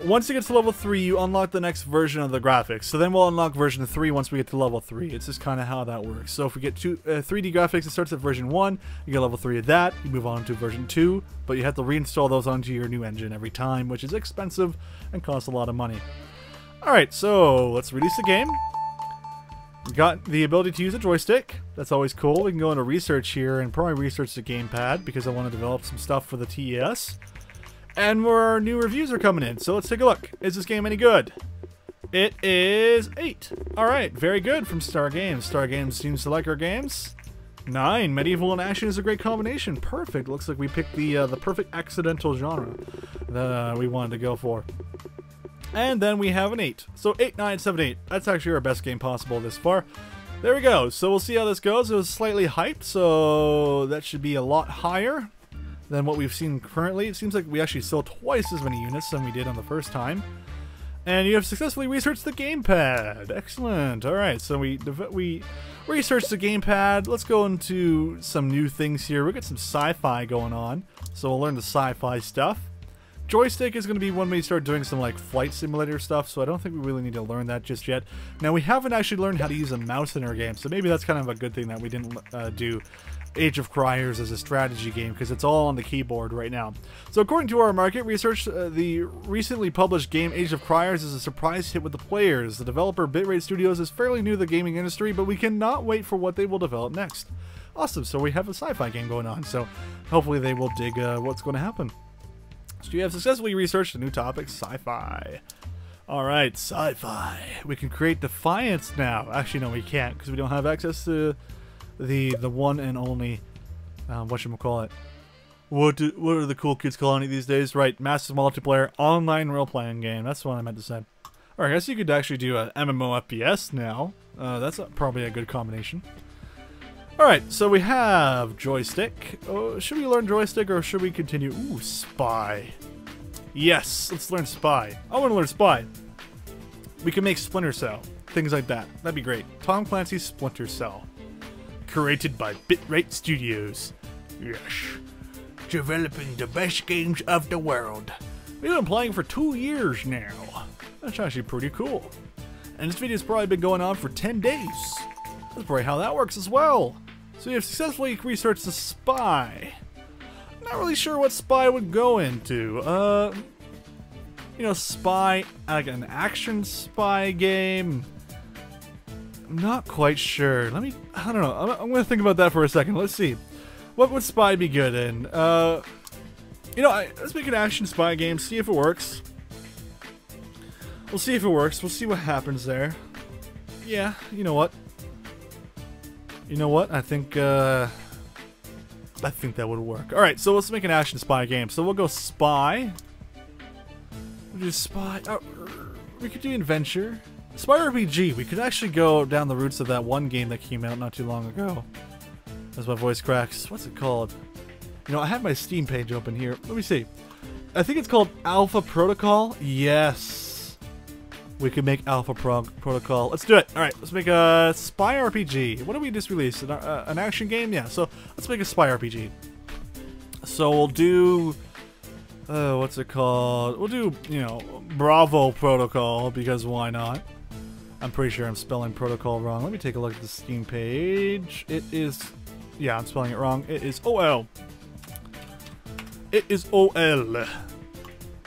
Once you get to level 3, you unlock the next version of the graphics. So then we'll unlock version 3 once we get to level 3. It's just kind of how that works. So if we get 3D graphics, it starts at version 1. You get level 3 of that. You move on to version 2. But you have to reinstall those onto your new engine every time, which is expensive and costs a lot of money. Alright, so let's release the game. We got the ability to use a joystick. That's always cool. We can go into research here and probably research the gamepad because I want to develop some stuff for the TES. And more new reviews are coming in, so let's take a look. Is this game any good? It is 8. Alright, very good from Star Games. Star Games seems to like our games. 9. Medieval and action is a great combination. Perfect. Looks like we picked the perfect accidental genre that we wanted to go for. And then we have an 8. So 8, 9, 7, 8. That's actually our best game possible this far. There we go. So we'll see how this goes. It was slightly hyped, so that should be a lot higher than what we've seen currently. It seems like we actually sold twice as many units than we did on the first time. And you have successfully researched the gamepad. Excellent. Alright, so we researched the gamepad. Let's go into some new things here. We'll get some sci-fi going on. So we'll learn the sci-fi stuff. Joystick is going to be when we start doing some like flight simulator stuff, so I don't think we really need to learn that just yet. Now we haven't actually learned how to use a mouse in our game, so maybe that's kind of a good thing that we didn't do Age of Criers as a strategy game, because it's all on the keyboard right now. So according to our market research, the recently published game Age of Criers is a surprise hit with the players. The developer Bitrate Studios is fairly new to the gaming industry, but we cannot wait for what they will develop next. Awesome, so we have a sci-fi game going on, so hopefully they will dig what's going to happen. So you have successfully researched a new topic, sci-fi. Alright, sci-fi. We can create Defiance now. Actually, no, we can't, because we don't have access to the one and only, whatchamacallit. What are the cool kids calling it these days? Right, massive multiplayer online role-playing game. That's what I meant to say. Alright, I guess you could actually do a MMO FPS now. That's probably a good combination. Alright, so we have joystick. Oh, should we learn joystick or should we continue? Ooh, spy. Yes, let's learn spy. I want to learn spy. We can make Splinter Cell. Things like that. That'd be great. Tom Clancy's Splinter Cell. Created by Bitrate Studios. Yes. Developing the best games of the world. We've been playing for 2 years now. That's actually pretty cool. And this video's probably been going on for 10 days. That's probably how that works as well. So you have successfully researched the spy. Not really sure what spy would go into. You know, spy, like an action spy game. Not quite sure. I don't know. I'm going to think about that for a second. Let's see. What would spy be good in? You know, let's make an action spy game, see if it works. We'll see if it works. We'll see what happens there. Yeah, you know what? You know what? I think that would work. Alright, so let's make an action spy game. So we'll go spy. We'll do spy. Oh, we could do adventure. Spy RPG. We could actually go down the routes of that one game that came out not too long ago. As my voice cracks. What's it called? You know, I have my Steam page open here. Let me see. I think it's called Alpha Protocol. Yes. We could make Alpha Protocol. Let's do it. Alright, let's make a spy RPG. What did we just release? An action game? Yeah, so let's make a spy RPG. So we'll do... what's it called? We'll do, you know, Bravo Protocol, because why not? I'm pretty sure I'm spelling protocol wrong. Let me take a look at the Steam page. It is... Yeah, I'm spelling it wrong. It is OL. It is OL.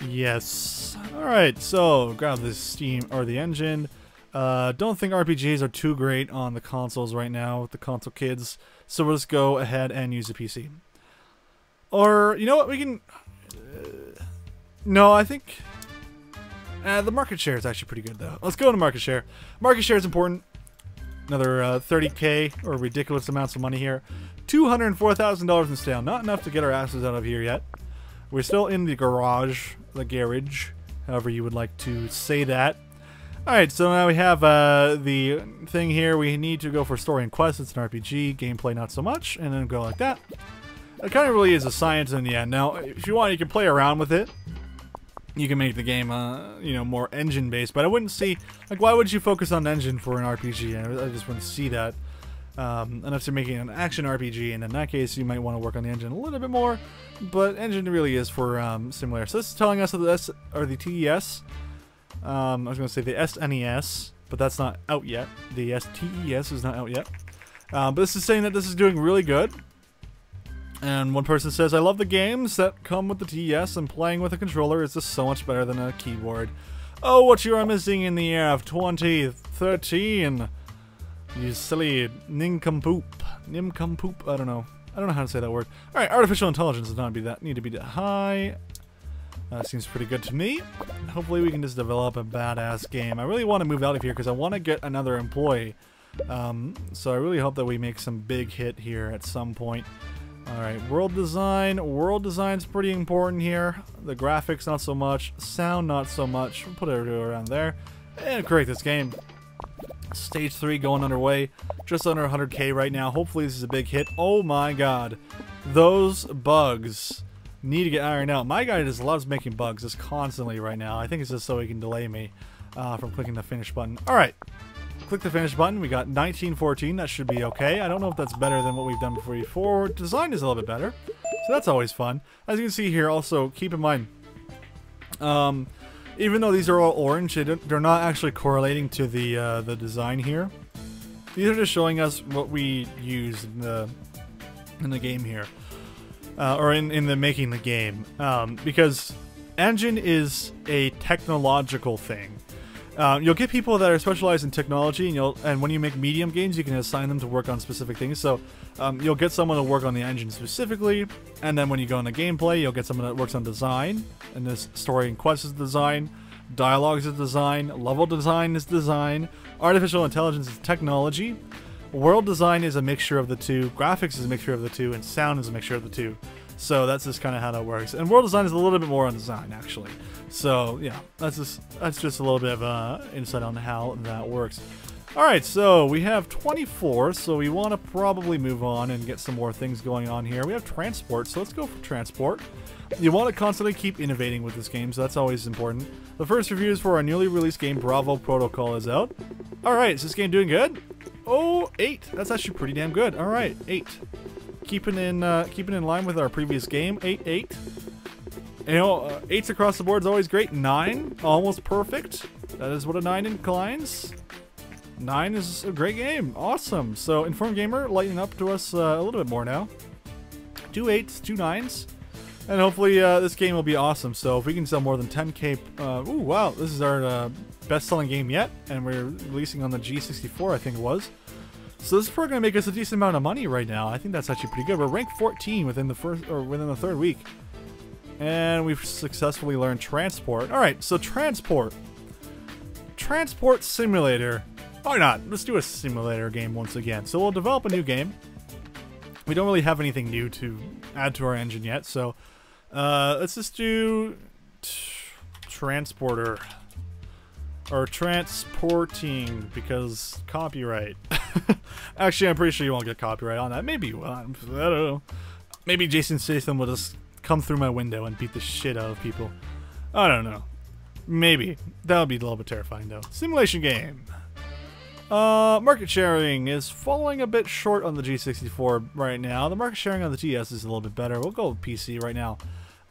Yes. Alright, so grab the Steam, or the engine. Don't think RPGs are too great on the consoles right now with the console kids. So we'll just go ahead and use a PC. Or, you know what, we can... no, I think... the market share is actually pretty good, though. Let's go into market share. Market share is important. Another 30k, or ridiculous amounts of money here. $204,000 in sale. Not enough to get our asses out of here yet. We're still in the garage, however you would like to say that. Alright, so now we have the thing here. We need to go for story and quest. It's an RPG. Gameplay, not so much. And then go like that. It kind of really is a science in the end. Now, if you want, you can play around with it. You can make the game, you know, more engine-based, but I wouldn't see, like, why would you focus on engine for an RPG? I just wouldn't see that. Unless you're making an action RPG, and in that case, you might want to work on the engine a little bit more, but engine really is for simulator. So this is telling us that the TES, I was going to say the SNES, but that's not out yet. The STES is not out yet. But this is saying that this is doing really good. And one person says, I love the games that come with the TES, and playing with a controller is just so much better than a keyboard. Oh, what you are missing in the year of 2013. You silly nincompoop. Nincompoop, I don't know. I don't know how to say that word. Alright, artificial intelligence does not need to be that high. Seems pretty good to me. Hopefully we can just develop a badass game. I really want to move out of here because I want to get another employee. So I really hope that we make some big hit here at some point. Alright, world design. World design's pretty important here. The graphics, not so much. Sound, not so much. We'll put it around there. And create this game. Stage 3 going underway. Just under 100k right now. Hopefully this is a big hit. Oh my god. Those bugs need to get ironed out. My guy just loves making bugs just constantly right now. I think it's just so he can delay me from clicking the finish button. Alright. Click the finish button. We got 1914. That should be okay. I don't know if that's better than what we've done before. Design is a little bit better, so that's always fun. As you can see here, also keep in mind, even though these are all orange, they're not actually correlating to the design here. These are just showing us what we use in the game here, or in the making the game, because engine is a technological thing. You'll get people that are specialized in technology, and when you make medium games, you can assign them to work on specific things. So you'll get someone to work on the engine specifically, and then when you go into gameplay, you'll get someone that works on design, and this story and quest is design, dialogues is design, level design is design, artificial intelligence is technology, world design is a mixture of the two, graphics is a mixture of the two, and sound is a mixture of the two. So that's just kind of how that works. And world design is a little bit more on design, actually. So yeah, that's just a little bit of insight on how that works. Alright, so we have 24, so we want to probably move on and get some more things going on here. We have transport, so let's go for transport. You want to constantly keep innovating with this game, so that's always important. The first reviews for our newly released game, Bravo Protocol, is out. Alright, is this game doing good? Oh, 8. That's actually pretty damn good. Alright, 8. Keeping in line with our previous game, 8-8. You know, 8s across the board is always great. 9, almost perfect. That is what a 9 inclines. 9 is a great game. Awesome. So, Informed Gamer lightening up to us a little bit more now. 2 8s, 2 9s. And hopefully this game will be awesome. So if we can sell more than 10k... ooh, wow, this is our best-selling game yet. And we're releasing on the G64, I think it was. So this is probably going to make us a decent amount of money right now. I think that's actually pretty good. We're ranked 14 within the third week. And we've successfully learned transport. Alright, so transport. Transport simulator. Why not? Let's do a simulator game once again. So we'll develop a new game. We don't really have anything new to add to our engine yet, so let's just do transporter or transporting, because copyright. Actually, I'm pretty sure you won't get copyright on that. Maybe you will. I don't know. Maybe Jason Statham will just come through my window and beat the shit out of people. I don't know. Maybe. That would be a little bit terrifying, though. Simulation game. Market sharing is falling a bit short on the G64 right now. The market sharing on the TS is a little bit better. We'll go with PC right now.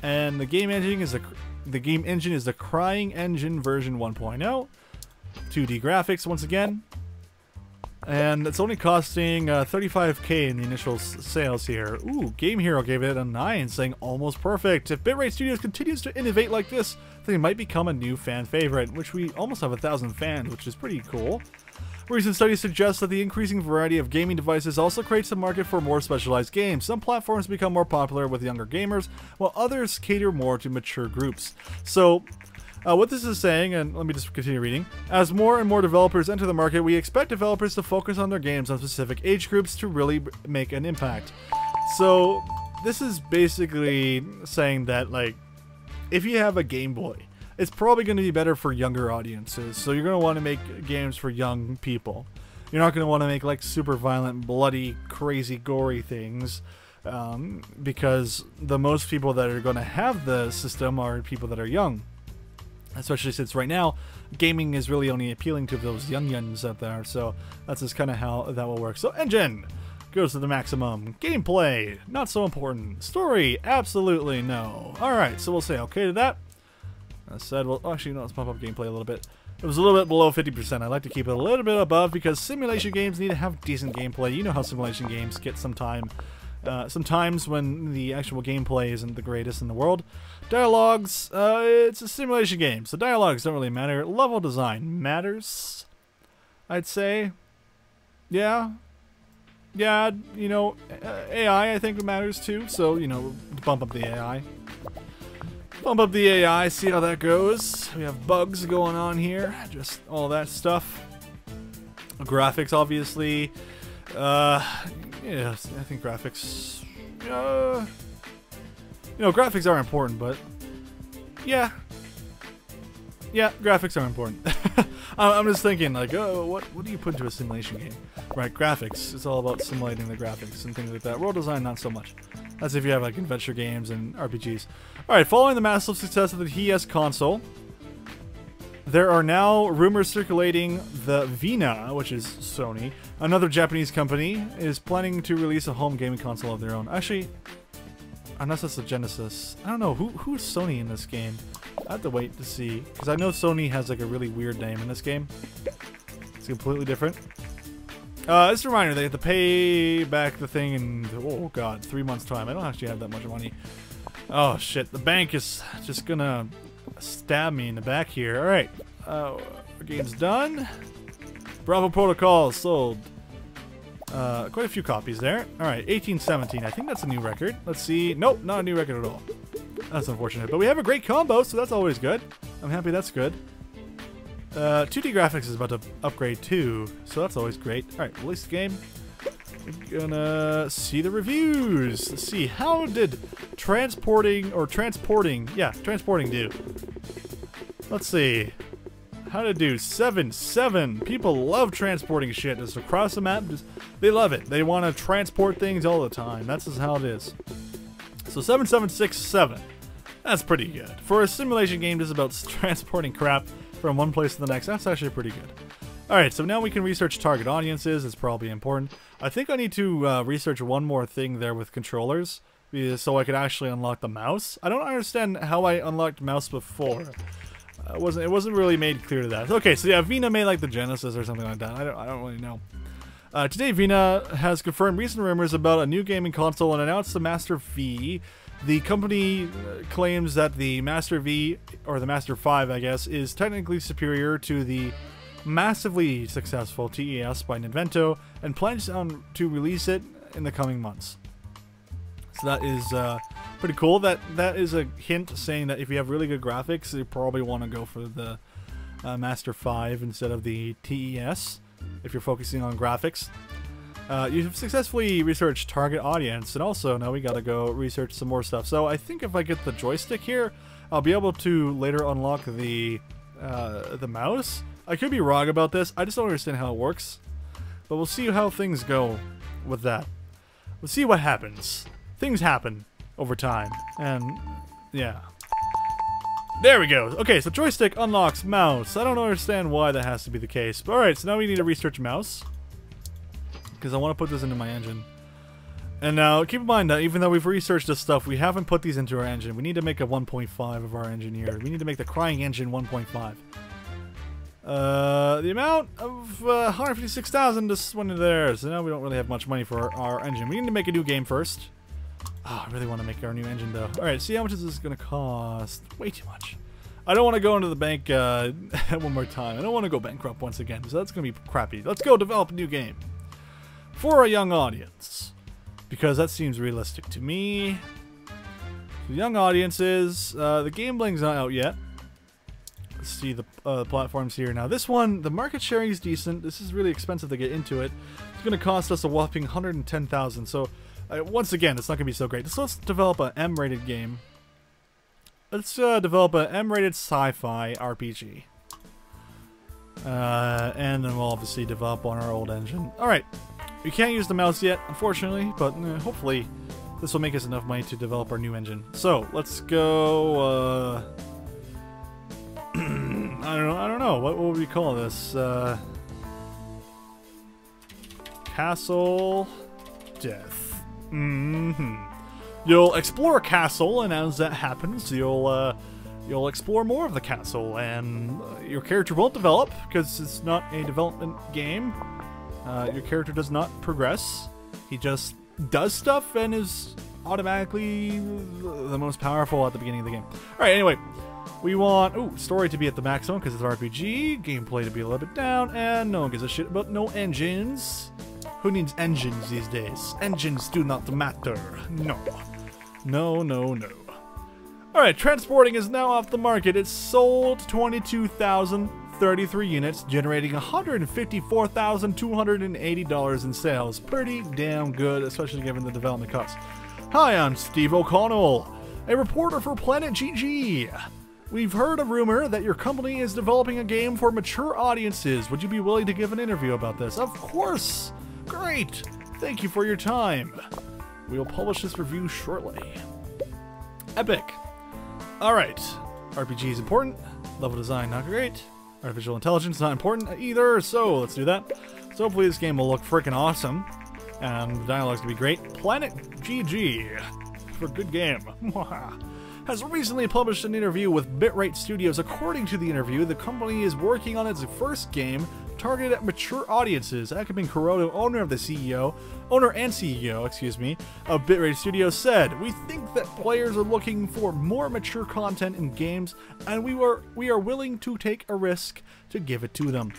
And the game engine is the Crying Engine version 1.0. 2D graphics once again. And it's only costing 35k in the initial sales here. Ooh, Game Hero gave it a 9, saying almost perfect. If Bitrate Studios continues to innovate like this, they might become a new fan favorite, which we almost have 1,000 fans, which is pretty cool. Recent studies suggest that the increasing variety of gaming devices also creates a market for more specialized games. Some platforms become more popular with younger gamers, while others cater more to mature groups. So, what this is saying, and let me just continue reading, as more and more developers enter the market, we expect developers to focus on their games on specific age groups to really make an impact. So, this is basically saying that, like, if you have a Game Boy, it's probably going to be better for younger audiences. So you're going to want to make games for young people. You're not going to want to make like super violent, bloody, crazy, gory things. Because the most people that are going to have the system are people that are young. Especially since right now, gaming is really only appealing to those young-yuns out there. So that's just kind of how that will work. So engine goes to the maximum. Gameplay, not so important. Story, absolutely no. Alright, so we'll say okay to that. I said, well, actually, no, let's pump up gameplay a little bit. It was a little bit below 50%. I like to keep it a little bit above because simulation games need to have decent gameplay. You know how simulation games get sometimes when the actual gameplay isn't the greatest in the world. Dialogues, it's a simulation game, so dialogues don't really matter. Level design matters, I'd say. Yeah, you know, AI I think matters too, so, you know, bump up the AI. Bump up the AI, see how that goes. We have bugs going on here, just all that stuff. Graphics, obviously. Yeah, I think graphics. You know, graphics are important, but yeah, graphics are important. I'm just thinking, like, oh, what do you put into a simulation game? Right, graphics. It's all about simulating the graphics and things like that. World design, not so much. That's if you have like adventure games and RPGs. Alright, following the massive success of the TS console, there are now rumors circulating the Vina, which is Sony, another Japanese company, is planning to release a home gaming console of their own. Actually, unless it's the Genesis. I don't know, who's Sony in this game? I have to wait to see, because I know Sony has like a really weird name in this game. It's completely different. Just a reminder, they have to pay back the thing in, oh god, 3 months' time. I don't actually have that much money. Oh shit, the bank is just gonna stab me in the back here. Alright, our game's done. Bravo Protocol sold. Quite a few copies there. Alright, 1817. I think that's a new record. Let's see. Nope, not a new record at all. That's unfortunate. But we have a great combo, so that's always good. I'm happy that's good. 2D graphics is about to upgrade too, so that's always great. Alright, release the game. We're gonna see the reviews. Let's see, how did transporting do? Let's see. How did it do? 7. People love transporting shit just across the map. They love it. They want to transport things all the time. That's just how it is. So 7767. That's pretty good. For a simulation game just about transporting crap from one place to the next, that's actually pretty good. Alright, so now we can research target audiences. It's probably important. I think I need to research one more thing there with controllers, so I could actually unlock the mouse. I don't understand how I unlocked mouse before. It wasn't really made clear to that. Okay, so yeah, Vina made like the Genesis or something like that. I don't really know. Today, Vina has confirmed recent rumors about a new gaming console and announced the Master V. The company claims that the Master V, or the Master 5, I guess, is technically superior to the massively successful TES by Nintendo, and plans to release it in the coming months. So that is pretty cool. That is a hint saying that if you have really good graphics, you probably want to go for the Master 5 instead of the TES, if you're focusing on graphics. You've successfully researched target audience, and also now we gotta go research some more stuff. So I think if I get the joystick here, I'll be able to later unlock the mouse. I could be wrong about this. I just don't understand how it works, but we'll see how things go with that. We'll see what happens. Things happen over time, and yeah. There we go. Okay, so joystick unlocks mouse. I don't understand why that has to be the case. But alright, so now we need to research mouse, because I want to put this into my engine. And now, keep in mind that even though we've researched this stuff, we haven't put these into our engine. We need to make a 1.5 of our engine here. We need to make the crying engine 1.5. The amount of 156,000 just went into there, so now we don't really have much money for our engine. We need to make a new game first. Oh, I really want to make our new engine, though. Alright, see how much is this going to cost? Way too much. I don't want to go into the bank one more time. I don't want to go bankrupt once again, so that's going to be crappy. Let's go develop a new game for a young audience, because that seems realistic to me. So young audiences, the gameplay's not out yet. Let's see the platforms here. Now this one, the market sharing is decent. This is really expensive to get into it. It's going to cost us a whopping 110,000. So once again, it's not going to be so great. So let's develop an M-rated game. Let's develop an M-rated sci-fi RPG. And then we'll obviously develop on our old engine. Alright, we can't use the mouse yet, unfortunately, but hopefully this will make us enough money to develop our new engine. So, let's go, I don't know, what would we call this? Castle Death. You'll explore a castle, and as that happens, you'll explore more of the castle, and your character won't develop, because it's not a development game. Your character does not progress. He just does stuff and is automatically the most powerful at the beginning of the game. Alright, anyway, we want story to be at the maximum because it's RPG, gameplay to be a little bit down, and no one gives a shit about no engines. Who needs engines these days? Engines do not matter. No. No, no, no. Alright, transporting is now off the market. It's sold 22,033 units, generating $154,280 in sales. Pretty damn good, especially given the development costs. Hi, I'm Steve O'Connell, a reporter for Planet GG. We've heard a rumor that your company is developing a game for mature audiences. Would you be willing to give an interview about this? Of course! Great! Thank you for your time. We will publish this review shortly. Epic. Alright. RPG is important. Level design not great. Artificial intelligence not important either, so let's do that. So hopefully this game will look freaking awesome. And the dialogue's gonna be great. Planet GG. For a good game. Has recently published an interview with Bitrate Studios. According to the interview, the company is working on its first game targeted at mature audiences. Akabin Kuroda, owner and CEO of Bitrate Studios, said, "We think that players are looking for more mature content in games, and we are willing to take a risk to give it to them."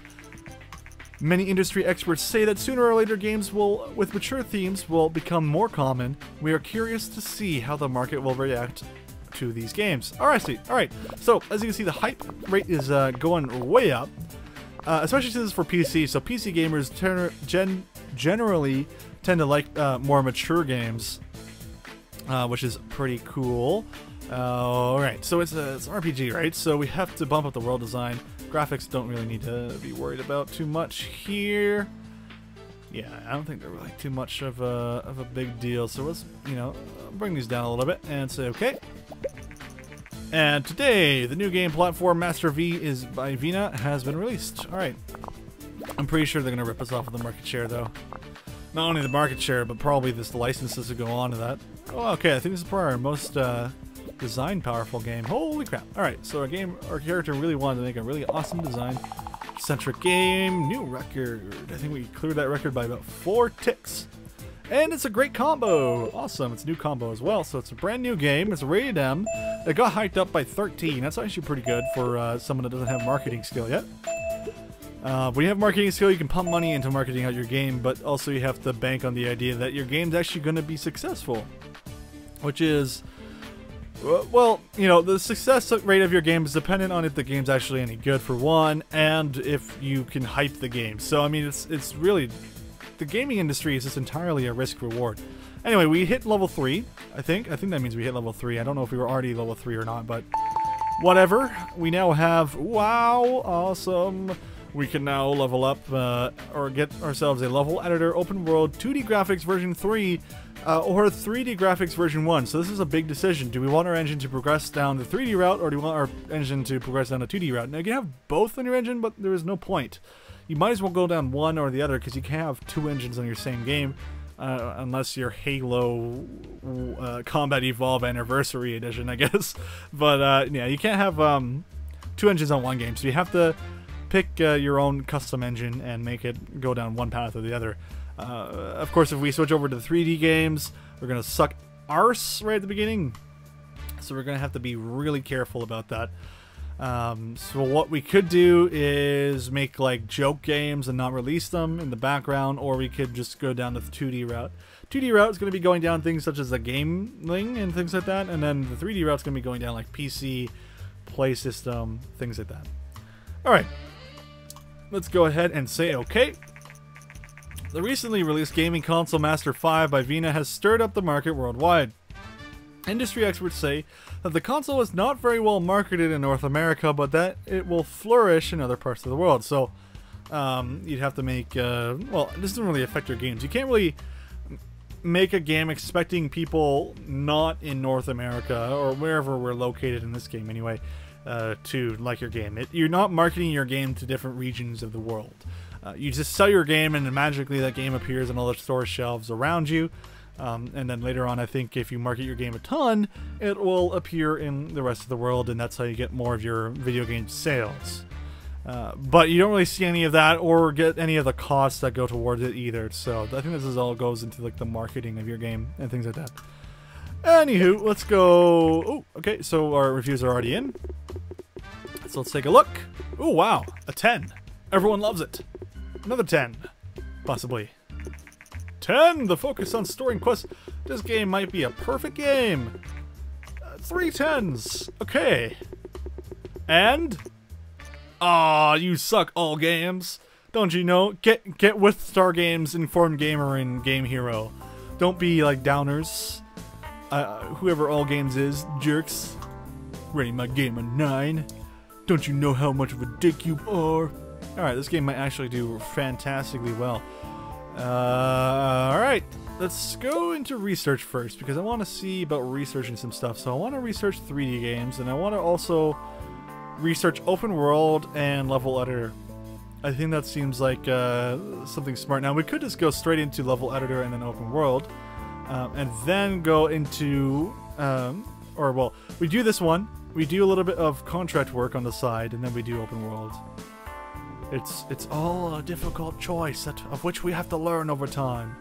Many industry experts say that sooner or later games with mature themes will become more common. We are curious to see how the market will react to these games. Alright, so as you can see, the hype rate is going way up. Especially since it's for PC, so PC gamers generally tend to like more mature games, which is pretty cool. Alright, so it's an RPG, right? So we have to bump up the world design. Graphics don't really need to be worried about too much here. Yeah, I don't think they're really too much of a big deal. So let's, bring these down a little bit and say okay. And today, the new game platform Master V is by Vina has been released. Alright. I'm pretty sure they're going to rip us off of the market share, though. Not only the market share, but probably the licenses that go on to that. Oh, okay, I think this is probably our most design powerful game. Holy crap. Alright, so our character really wanted to make a really awesome design-centric game. New record. I think we cleared that record by about 4 ticks. And it's a great combo. Awesome. It's a new combo as well. So it's a brand new game. It's rated M. It got hyped up by 13. That's actually pretty good for someone that doesn't have marketing skill yet. When you have marketing skill, you can pump money into marketing out your game, but also you have to bank on the idea that your game's actually going to be successful. Which is, well, you know, the success rate of your game is dependent on if the game's actually any good, for one, and if you can hype the game. So, I mean, it's really, the gaming industry is just entirely a risk-reward. Anyway, we hit level 3, I think. I think that means we hit level 3. I don't know if we were already level 3 or not, but whatever. We now have, wow, awesome. We can now level up or get ourselves a level editor, open world, 2D graphics version 3, or 3D graphics version 1. So this is a big decision. Do we want our engine to progress down the 3D route, or do we want our engine to progress down the 2D route? Now you can have both on your engine, but there is no point. You might as well go down one or the other, because you can't have two engines on your same game, unless you're Halo Combat Evolve Anniversary Edition, I guess. But yeah, you can't have two engines on one game, so you have to pick your own custom engine and make it go down one path or the other. Of course, if we switch over to the 3D games, we're going to suck arse right at the beginning. So we're going to have to be really careful about that. So what we could do is make like joke games and not release them in the background, or we could just go down the 2D route. 2D route is going to be going down things such as the gaming and things like that, and then the 3D route is going to be going down like PC, Play System, things like that. Alright. Let's go ahead and say okay. The recently released gaming console Master 5 by Vena has stirred up the market worldwide. Industry experts say that the console is not very well marketed in North America, but that it will flourish in other parts of the world. So, you'd have to make, well, this doesn't really affect your games. You can't really make a game expecting people not in North America, or wherever we're located in this game anyway, to like your game. You're not marketing your game to different regions of the world. You just sell your game, and then magically that game appears on all the store shelves around you. And then later on, I think if you market your game a ton, it will appear in the rest of the world, and that's how you get more of your video game sales. But you don't really see any of that or get any of the costs that go towards it either. So I think this is all goes into like the marketing of your game and things like that. Anywho, let's go. Oh, okay, so our reviews are already in. So let's take a look. Oh, wow, a 10. Everyone loves it. Another 10, possibly. 10, the focus on story and quest. This game might be a perfect game. 3 10s. Okay. And? Aw, you suck, all games. Don't you know? Get with Star Games, Informed Gamer, and Game Hero. Don't be like downers. Whoever all games is, jerks. Rating my game a 9. Don't you know how much of a dick you are? Alright, this game might actually do fantastically well. Alright, let's go into research first, because I want to see about researching some stuff. So I want to research 3D games, and I want to also research open world and level editor. I think that seems like something smart. Now, we could just go straight into level editor and then open world, and then go into, or well, we do this one, we do a little bit of contract work on the side, and then we do open world. It's all a difficult choice of which we have to learn over time.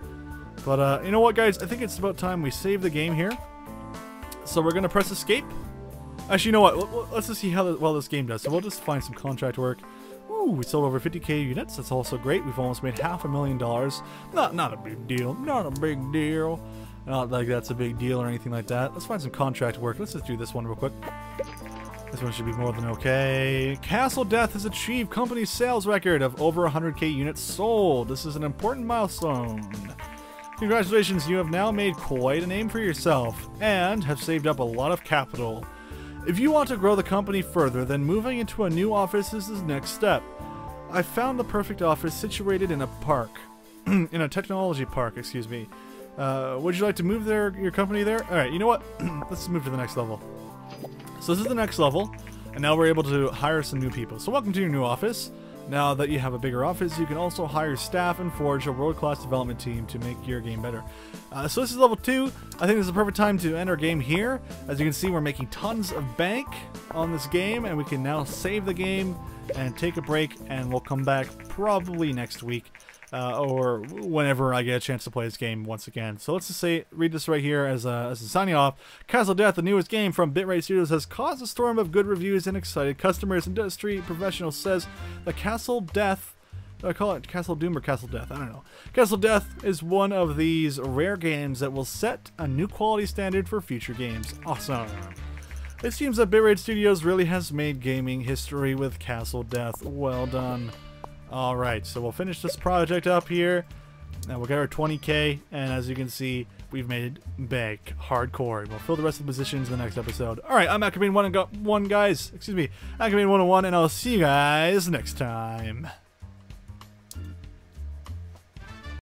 But you know what, guys? I think it's about time we save the game here. So we're gonna press escape. Actually, you know what? Let's just see how well this game does. So we'll just find some contract work. Ooh, we sold over 50k units. That's also great. We've almost made $500,000. Not a big deal. Not a big deal. Not like that's a big deal or anything like that. Let's find some contract work. Let's just do this one real quick. This one should be more than okay. Castle Death has achieved company sales record of over 100k units sold. This is an important milestone. Congratulations, you have now made quite a name for yourself and have saved up a lot of capital. If you want to grow the company further, then moving into a new office is the next step. I found the perfect office situated in a park. In a technology park, excuse me. Would you like to move your company there? Alright, you know what? Let's move to the next level. So this is the next level, and now we're able to hire some new people. So welcome to your new office. Now that you have a bigger office, you can also hire staff and forge a world-class development team to make your game better. So this is level 2. I think this is the perfect time to end our game here. As you can see, we're making tons of bank on this game, and we can now save the game and take a break, and we'll come back probably next week or whenever I get a chance to play this game once again. So let's just read this right here as a signing off. Castle Death, the newest game from Bitrate Studios, has caused a storm of good reviews and excited customers. Industry professionals says that Castle Death, do I call it Castle Doom or Castle Death? I don't know. Castle Death is one of these rare games that will set a new quality standard for future games. Awesome. It seems that Bitrate Studios really has made gaming history with Castle Death. Well done. Alright, so we'll finish this project up here, and we'll get our 20k, and as you can see, we've made bank hardcore. We'll fill the rest of the positions in the next episode. Alright, I'm Ackerman1 guys, excuse me, Ackerman101, and I'll see you guys next time.